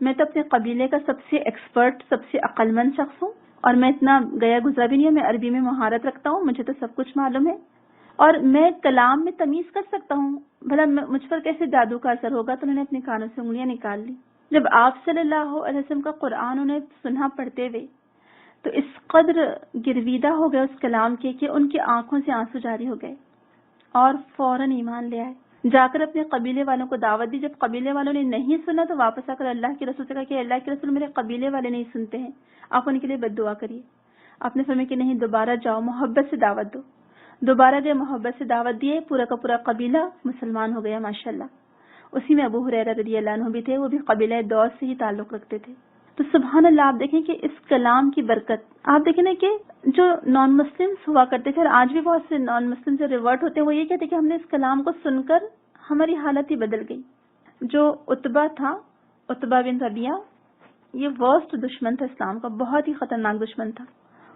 میں تو اپنے قبیلے کا سب سے ایکسپرٹ، سب سے عقل مند شخص ہوں، اور میں اتنا گیا گزرا بھی نہیں ہوں، میں عربی میں مہارت رکھتا ہوں، مجھے تو سب کچھ معلوم ہے اور میں کلام میں تمیز کر سکتا ہوں، بھلا مجھ پر کیسے جادو کا اثر ہوگا. تو انہوں نے اپنے کانوں سے انگلیاں نکال لی. جب آپ صلی اللہ علیہ وسلم کا قرآن انہیں سنا پڑھتے ہوئے تو اس قدر گرویدہ ہو گئے اس کلام کے کہ ان کی آنکھوں سے آنسو جاری ہو گئے اور فوراً ایمان لے آئے. جا کر اپنے قبیلے والوں کو دعوت دی. جب قبیلے والوں نے نہیں سنا تو واپس آ کر اللہ کے رسول سے کہا کہ اللہ کے رسول میرے قبیلے والے نہیں سنتے ہیں، آپ ان کے لیے بد دعا کریے. آپ نے فرمایا کہ نہیں، دوبارہ جاؤ، محبت سے دعوت دو. دوبارہ گئے، محبت سے دعوت دیے، پورا کا پورا قبیلہ مسلمان ہو گیا ماشاءاللہ. اسی میں ابو ہریرہ رضی اللہ عنہ بھی تھے، وہ بھی قبیلہ دوس سے ہی تعلق رکھتے تھے. تو سبحان اللہ، آپ دیکھیں کہ اس کلام کی برکت، آپ دیکھیں نا کہ جو نان مسلمس ہوا کرتے تھے اور آج بھی بہت سے نان مسلم سے ریورٹ ہوتے ہیں، وہ یہ کہتے ہیں کہ ہم نے اس کلام کو سن کر ہماری حالت ہی بدل گئی. جو عتبہ تھا، عتبہ بن ربیعہ، یہ ورسٹ دشمن تھا اسلام کا، بہت ہی خطرناک دشمن تھا.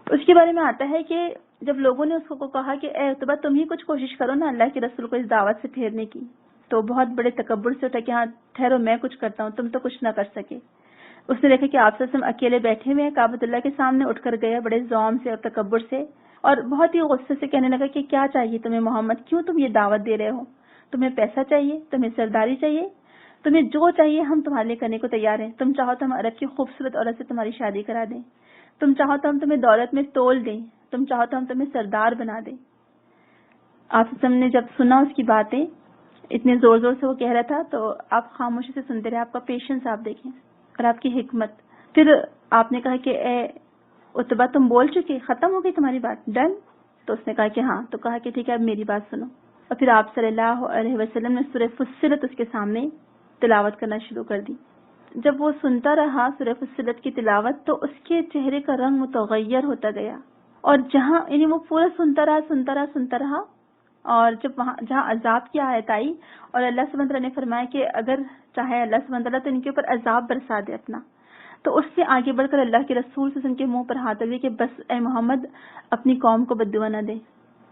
اس کے بارے میں آتا ہے کہ جب لوگوں نے اس کو کہا کہ اے عتبہ تم ہی کچھ کوشش کرو نا اللہ کے رسول کو اس دعوت سے پھیرنے کی، تو بہت بڑے تکبر سے اٹھا کہ ہاں ٹھہرو میں کچھ کرتا ہوں، تم تو کچھ نہ کر سکے. اس نے دیکھا کہ آپ سے اکیلے بیٹھے ہوئے ہیں کعبۃ اللہ کے سامنے، اٹھ کر گیا بڑے ذوم سے اور تکبر سے، اور بہت ہی غصے سے کہنے لگا کہ کیا چاہیے تمہیں محمد، کیوں تم یہ دعوت دے رہے ہو؟ تمہیں پیسہ چاہیے؟ تمہیں سرداری چاہیے؟ تمہیں جو چاہیے ہم تمہارے لیے کرنے کو تیار ہیں. تم چاہو تو ہم عرب کی خوبصورت عورت سے تمہاری شادی کرا دیں، تم چاہو تو ہم تمہیں دولت میں تول دیں، تم چاہو تو ہم تمہیں سردار بنا دیں. آپ نے جب سنا اس کی باتیں، اتنے زور زور سے وہ کہہ رہا تھا، تو آپ خاموشی سے سنتے رہے. آپ کا پیشنس آپ دیکھیں اور آپ کی حکمت. پھر آپ نے کہا کہ اے عتبہ تم بول چکے، ختم ہو گئی تمہاری بات، ڈن؟ تو اس نے کہا کہ ہاں. تو کہا کہ ٹھیک ہے اب میری بات سنو. اور پھر آپ صلی اللہ علیہ وسلم نے سورہ فصلت اس کے سامنے تلاوت کرنا شروع کر دی. جب وہ سنتا رہا سورہ فصلت کی تلاوت، تو اس کے چہرے کا رنگ متغیر ہوتا گیا، اور یعنی وہ پورا سنتا رہا. اور جب جہاں عذاب کی آیت آئی اور اللہ سبحانہ وتعالیٰ نے فرمایا کہ اگر چاہے اللہ سبحانہ وتعالیٰ تو ان کے اوپر عذاب برسا دے اپنا، تو اس سے آگے بڑھ کر اللہ کے رسول سے ان کے منہ پر ہاتھ رکھ دیا کہ بس اے محمد اپنی قوم کو بد دعا نہ دے،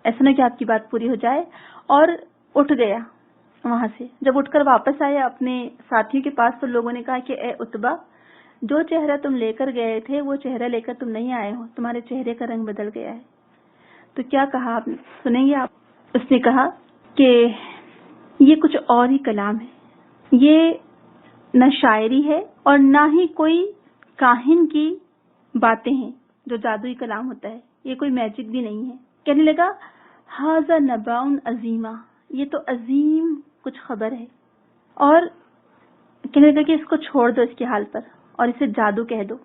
ایسا نہ کہ آپ کی بات پوری ہو جائے. اور اٹھ گیا وہاں سے. جب اٹھ کر واپس آیا اپنے ساتھیوں کے پاس، تو لوگوں نے کہا کہ اے عتبہ، جو چہرہ تم لے کر گئے تھے وہ چہرہ لے کر تم نہیں آئے ہو، تمہارے چہرے کا رنگ بدل گیا ہے. تو کیا کہا آپ سنیں گے آپ؟ اس نے کہا کہ یہ کچھ اور ہی کلام ہے، یہ نہ شاعری ہے اور نہ ہی کوئی کاہن کی باتیں ہیں جو جادوئی کلام ہوتا ہے، یہ کوئی میجک بھی نہیں ہے. کہنے لگا ھذا نبأ عظیما، یہ تو عظیم کچھ خبر ہے. اور کہنے لگا کہ اس کو چھوڑ دو اس کے حال پر اور اسے جادو کہہ دو.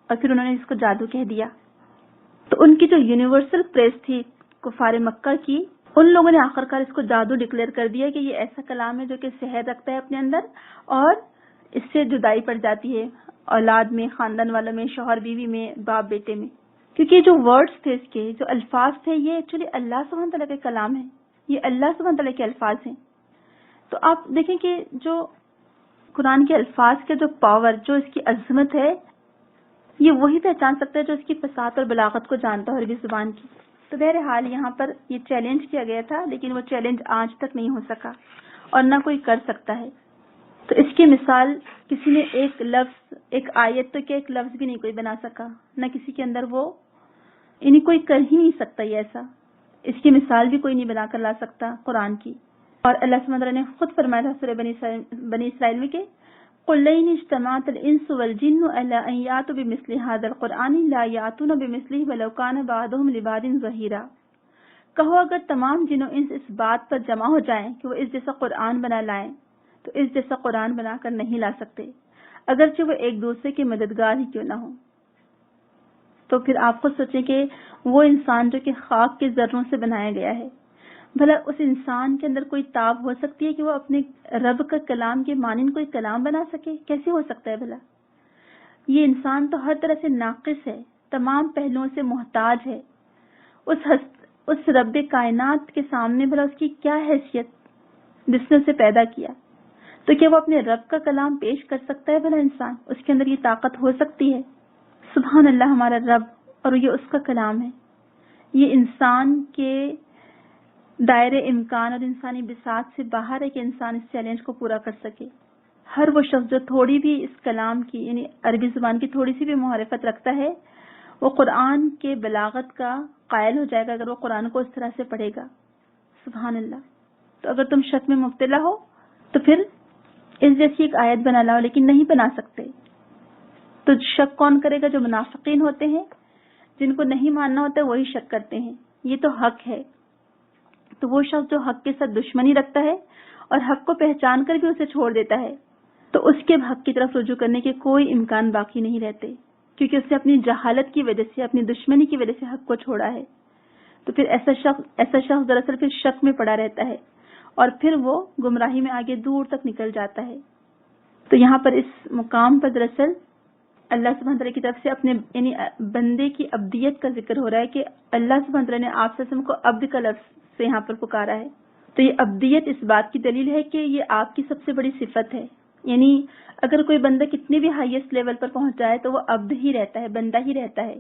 اور پھر انہوں نے اس کو جادو کہہ دیا. تو ان کی جو یونیورسل پریس تھی کفار مکہ کی، ان لوگوں نے آخرکار اس کو جادو ڈکلیئر کر دیا کہ یہ ایسا کلام ہے جو کہ سحر رکھتا ہے اپنے اندر، اور اس سے جدائی پڑ جاتی ہے اولاد میں، خاندان والوں میں، شوہر بیوی میں، باپ بیٹے میں. کیونکہ جو ورڈز تھے، اس کے جو الفاظ تھے، یہ ایکچولی اللہ سبحانہ تعالیٰ کے کلام ہے، یہ اللہ سبحانہ تعالیٰ کے الفاظ ہیں. تو آپ دیکھیں کہ جو قرآن کے الفاظ کے جو پاور، جو اس کی عظمت ہے، یہ وہی پہچان سکتا ہے جو اس کی فصاحت اور بلاغت کو جانتا ہے عربی زبان کی. تو بہرحال یہاں پر یہ چیلنج کیا گیا تھا، لیکن وہ چیلنج آج تک نہیں ہو سکا اور نہ کوئی کر سکتا ہے. تو اس کی مثال کسی نے ایک لفظ، ایک آیت تو کہ ایک لفظ بھی نہیں کوئی بنا سکا، نہ کسی کے اندر وہ، یعنی کوئی کر ہی نہیں سکتا یہ ایسا. اس کی مثال بھی کوئی نہیں بنا کر لا سکتا قرآن کی. اور اللہ سبحانہ وتعالیٰ نے خود فرمایا تھا سورہ بنی اسرائیل میں کہ قُلْ لَئِنِ اجْتَمَعَتِ الْإِنسُ وَالْجِنُّ عَلَىٰ أَن يَأْتُوا بِمِثْلِ هَٰذَا الْقُرْآنِ لَا يَأْتُونَ بِمِثْلِهِ وَلَوْ كَانَ بَعْضُهُمْ لِبَعْضٍ ظَهِيرًا. کہو اگر تمام جن و انس اس بات پر جمع ہو جائیں کہ وہ اس جیسا قرآن بنا لائیں تو اس جیسا قرآن بنا کر نہیں لا سکتے، اگرچہ وہ ایک دوسرے کے مددگار ہی کیوں نہ ہوں. تو پھر آپ خود سوچیں کہ وہ انسان جو کہ خاک کے ذروں سے بنایا گیا ہے، بھلا اس انسان کے اندر کوئی تاب ہو سکتی ہے کہ وہ اپنے رب کا کلام کے مانند کوئی کلام بنا سکے؟ کیسے ہو سکتا ہے بھلا؟ یہ انسان تو ہر طرح سے ناقص ہے، تمام پہلوؤں سے محتاج ہے. اس رب کائنات کے سامنے بھلا اس کی کیا حیثیت جس نے اسے پیدا کیا؟ تو کیا وہ اپنے رب کا کلام پیش کر سکتا ہے بھلا انسان؟ اس کے اندر یہ طاقت ہو سکتی ہے؟ سبحان اللہ، ہمارا رب، اور یہ اس کا کلام ہے. یہ انسان کے دائرے امکان اور انسانی بساط سے باہر ہے کہ انسان اس چیلنج کو پورا کر سکے. ہر وہ شخص جو تھوڑی بھی اس کلام کی، یعنی عربی زبان کی تھوڑی سی بھی معرفت رکھتا ہے، وہ قرآن کے بلاغت کا قائل ہو جائے گا اگر وہ قرآن کو اس طرح سے پڑھے گا. سبحان اللہ. تو اگر تم شک میں مبتلا ہو تو پھر اس جیسی ایک آیت بنا لاؤ، لیکن نہیں بنا سکتے. تو شک کون کرے گا؟ جو منافقین ہوتے ہیں، جن کو نہیں ماننا ہوتا وہی شک کرتے ہیں. یہ تو حق ہے. تو وہ شخص جو حق کے ساتھ دشمنی رکھتا ہے اور حق کو پہچان کر بھی اسے چھوڑ دیتا ہے، تو اس کے حق کی طرف رجوع کرنے کے کوئی امکان باقی نہیں رہتے، کیونکہ اس نے اپنی جہالت کی وجہ سے، اپنی دشمنی کی وجہ سے حق کو چھوڑا ہے. تو پھر ایسا شخص دراصل پھر شک میں پڑا رہتا ہے اور پھر وہ گمراہی میں آگے دور تک نکل جاتا ہے. تو یہاں پر اس مقام پر دراصل اللہ سبحانہ تعالیٰ کی طرف سے اپنے یعنی بندے کی عبدیت کا ذکر ہو رہا ہے کہ اللہ سبحانہ تعالیٰ نے آپ سے کو عبد کا لفظ سے یہاں پر پکارا ہے. تو یہ عبدیت اس بات کی دلیل ہے کہ یہ آپ کی سب سے بڑی صفت ہے. یعنی اگر کوئی بندہ کتنے بھی ہائیسٹ لیول پر پہنچ جائے تو وہ عبد ہی رہتا ہے، بندہ ہی رہتا ہے.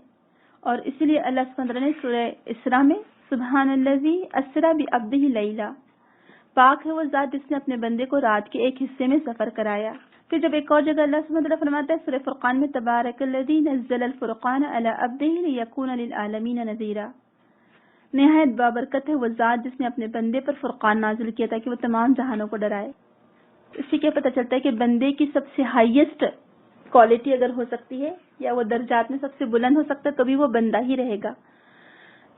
اور اسی لیے اللہ سبحانہ تعالیٰ نے سورہ اسراء میں سبحان الذی اسریٰ بعبدہ لیلا، پاک ہے وہ ذات جس نے اپنے بندے کو رات کے ایک حصے میں سفر کرایا. پھر جب ایک اور جگہ اللہ سبحانہ تعالیٰ فرماتا ہے سورہ فرقان میں تبارک الذی نزل الفرقان علی عبدہ لیکون للعالمین نذیرا، نہایت بابرکت ہے وہ ذات جس نے اپنے بندے پر فرقان نازل کیا تاکہ وہ تمام جہانوں کو ڈرائے. اس سے کیا پتہ چلتا ہے کہ بندے کی سب سے ہائیسٹ کوالٹی اگر ہو سکتی ہے یا وہ درجات میں سب سے بلند ہو سکتا ہے تو بھی وہ بندہ ہی رہے گا.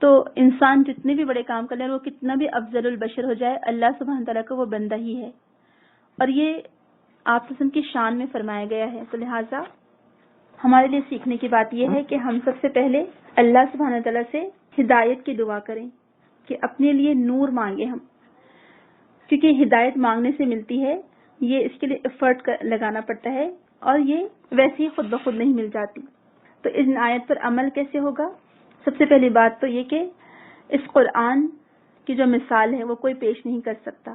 تو انسان جتنے بھی بڑے کام کر لے وہ کتنا بھی افضل البشر ہو جائے، اللہ سبحانہ تعالیٰ کو وہ بندہ ہی ہے. اور یہ آپ قسم کی شان میں فرمایا گیا ہے. تو لہٰذا ہمارے لیے سیکھنے کی بات یہ ہے کہ ہم سب سے پہلے اللہ سبحانہ تعالیٰ سے ہدایت کی دعا کریں کہ اپنے لیے نور مانگیں ہم، کیونکہ ہدایت مانگنے سے ملتی ہے. یہ اس کے لیے ایفرٹ لگانا پڑتا ہے اور یہ ویسے ہی خود بخود نہیں مل جاتی. تو اس آیت پر عمل کیسے ہوگا؟ سب سے پہلی بات تو یہ کہ اس قرآن کی جو مثال ہے وہ کوئی پیش نہیں کر سکتا،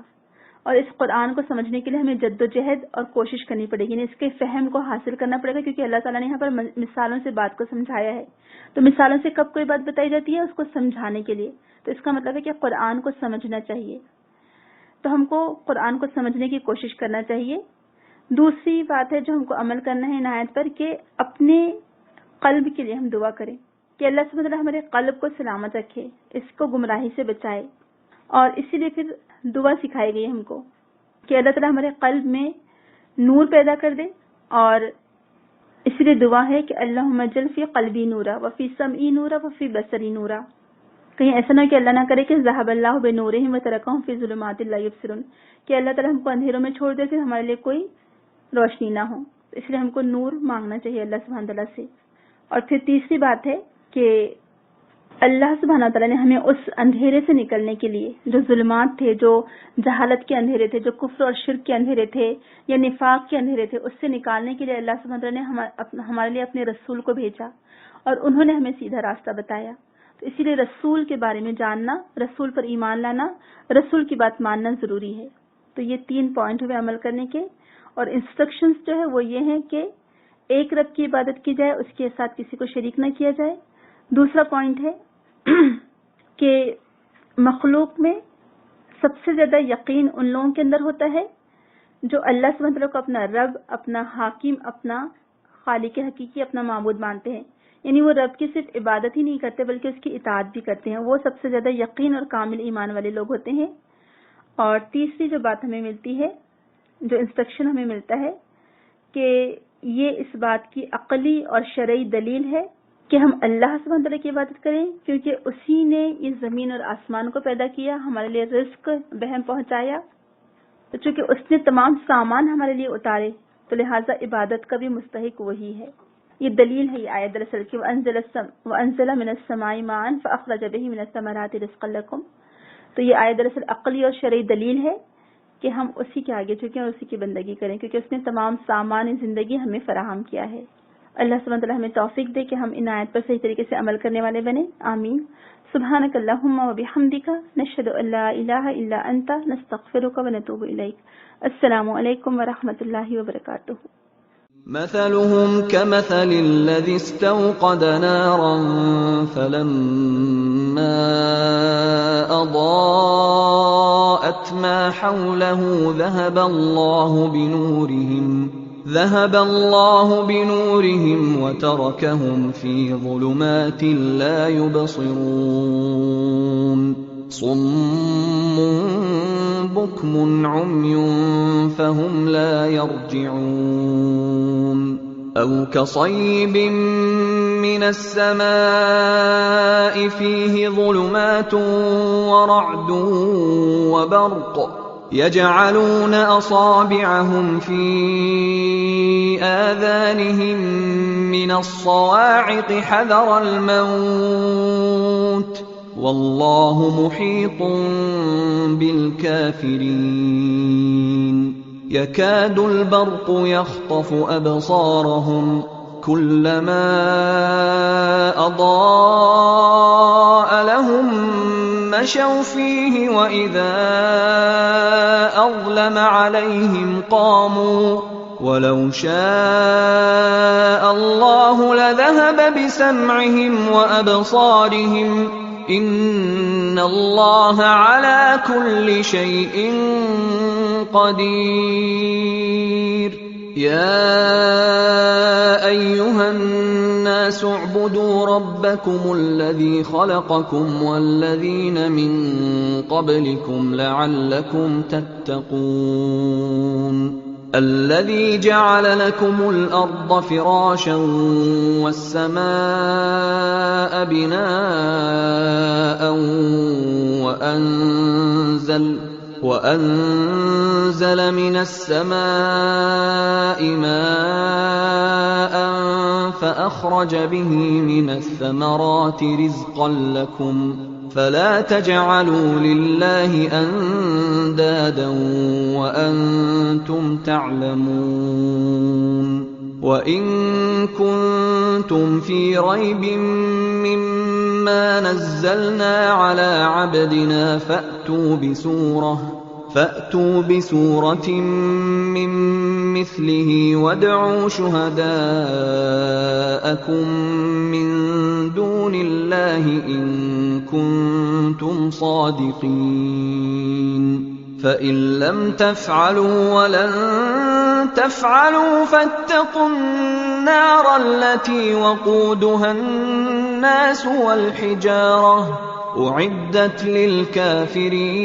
اور اس قرآن کو سمجھنے کے لیے ہمیں جد و جہد اور کوشش کرنی پڑے گی، یعنی اس کے فہم کو حاصل کرنا پڑے گا، کیونکہ اللہ تعالیٰ نے یہاں پر مثالوں سے بات کو سمجھایا ہے. تو مثالوں سے کب کوئی بات بتائی جاتی ہے؟ اس کو سمجھانے کے لیے. تو اس کا مطلب ہے کہ قرآن کو سمجھنا چاہیے. تو ہم کو قرآن کو سمجھنے کی کوشش کرنا چاہیے. دوسری بات ہے جو ہم کو عمل کرنا ہے ان آیت پر کہ اپنے قلب کے لیے ہم دعا کریں کہ اللہ سبحانہ وتعالی ہمارے قلب کو سلامت رکھے، اس کو گمراہی سے بچائے. اور اسی لیے پھر دعا سکھائی گئی ہم کو کہ اللہ تعالیٰ ہمارے قلب میں نور پیدا کر دے. اور اسی لیے دعا ہے کہ اللہم اجعل فی قلبی نورا وفی سمعی نورا وفی بصری نورا. کہیں ایسا نہ کہ اللہ نہ کرے کہ ذہب اللہ بنورہم وترکہم فی ظلمات لا یبصرون، کہ اللہ تعالیٰ ہم کو اندھیروں میں چھوڑ دے پھر ہمارے لیے کوئی روشنی نہ ہو. اس لیے ہم کو نور مانگنا چاہیے اللہ سبحانہ تعالیٰ سے. اور پھر تیسری بات ہے کہ اللہ سبحانہ تعالیٰ نے ہمیں اس اندھیرے سے نکلنے کے لیے، جو ظلمات تھے، جو جہالت کے اندھیرے تھے، جو کفر اور شرک کے اندھیرے تھے یا نفاق کے اندھیرے تھے، اس سے نکالنے کے لیے اللہ سبحانہ تعالیٰ نے ہمارے لیے اپنے رسول کو بھیجا اور انہوں نے ہمیں سیدھا راستہ بتایا. تو اسی لیے رسول کے بارے میں جاننا، رسول پر ایمان لانا، رسول کی بات ماننا ضروری ہے. تو یہ 3 پوائنٹ ہوئے عمل کرنے کے. اور انسٹرکشنز جو ہے وہ یہ ہیں کہ ایک رب کی عبادت کی جائے، اس کے ساتھ کسی کو شریک نہ کیا جائے. دوسرا پوائنٹ ہے کہ مخلوق میں سب سے زیادہ یقین ان لوگوں کے اندر ہوتا ہے جو اللہ سبحانہ وتعالیٰ کو اپنا رب، اپنا حاکم، اپنا خالق حقیقی، اپنا معبود مانتے ہیں. یعنی وہ رب کی صرف عبادت ہی نہیں کرتے بلکہ اس کی اطاعت بھی کرتے ہیں. وہ سب سے زیادہ یقین اور کامل ایمان والے لوگ ہوتے ہیں. اور تیسری جو بات ہمیں ملتی ہے، جو انسٹرکشن ہمیں ملتا ہے کہ یہ اس بات کی عقلی اور شرعی دلیل ہے کہ ہم اللہ سبحانہ تعالیٰ کی عبادت کریں، کیونکہ اسی نے اس زمین اور آسمان کو پیدا کیا، ہمارے لیے رزق بہم پہنچایا. تو چونکہ اس نے تمام سامان ہمارے لیے اتارے تو لہٰذا عبادت کا بھی مستحق وہی ہے. یہ دلیل ہے یہ آیت دراصل کہ وَأَنزَلَ مِنَ السَّمَاءِ مَاءً فَأَخْرَجَ بِهِ مِنَ الثَّمَرَاتِ رِزْقًا لَكُمْ. تو یہ آیت دراصل عقلی اور شرعی دلیل ہے کہ ہم اسی کے آگے جھکیں اور اسی کی بندگی کریں، کیونکہ اس نے تمام سامان زندگی ہمیں فراہم کیا ہے. اللہ سبحانہ تعالیٰ ہمیں توفیق دے کہ ہم ان آیت پر صحیح طریقے سے عمل کرنے والے بنیں. آمین. سبحانک اللہم وبحمدک نشہد ان لا الہ الا انت نستغفرک ونتوب الیک. السلام علیکم ورحمۃ اللہ وبرکاتہ. مثلهم كمثل الذي استوقد نارا فلما أضاءت ما حوله ذهب الله بنورهم وتركهم في ظلمات لا يبصرون. صم بكم عمي فهم لا يرجعون. أو كصيب من السماء فيه ظلمات ورعد وبرق يجعلون أصابعهم في آذانهم من الصواعق حذر الموت والله محيط بالكافرين. يكاد البرق يخطف أبصارهم كلما أضاء لهم مشوا فيه وإذا أظلم عليهم قاموا ولو شاء الله لذهب بسمعهم وأبصارهم إن الله على كل شيء قدير يا أيها الناس اعبدوا ربكم الذي خلقكم والذين من قبلكم لعلكم تتقون الذي جعل لكم الأرض فراشا والسماء بناء وأنزل من السماء ماء فأخرج به من الثمرات رزقا لكم فلا تجعلوا لله أندادا وأنتم تعلمون وإن كنتم في ريب مما نزلنا على عبدنا فأتوا بسورة من مثله وادعوا شهداءكم من دون الله إن كنتم صادقين فإن لم تفعلوا ولن تفعلوا فاتقوا النار التي وقودها الناس والحجارة أعدت للكافرين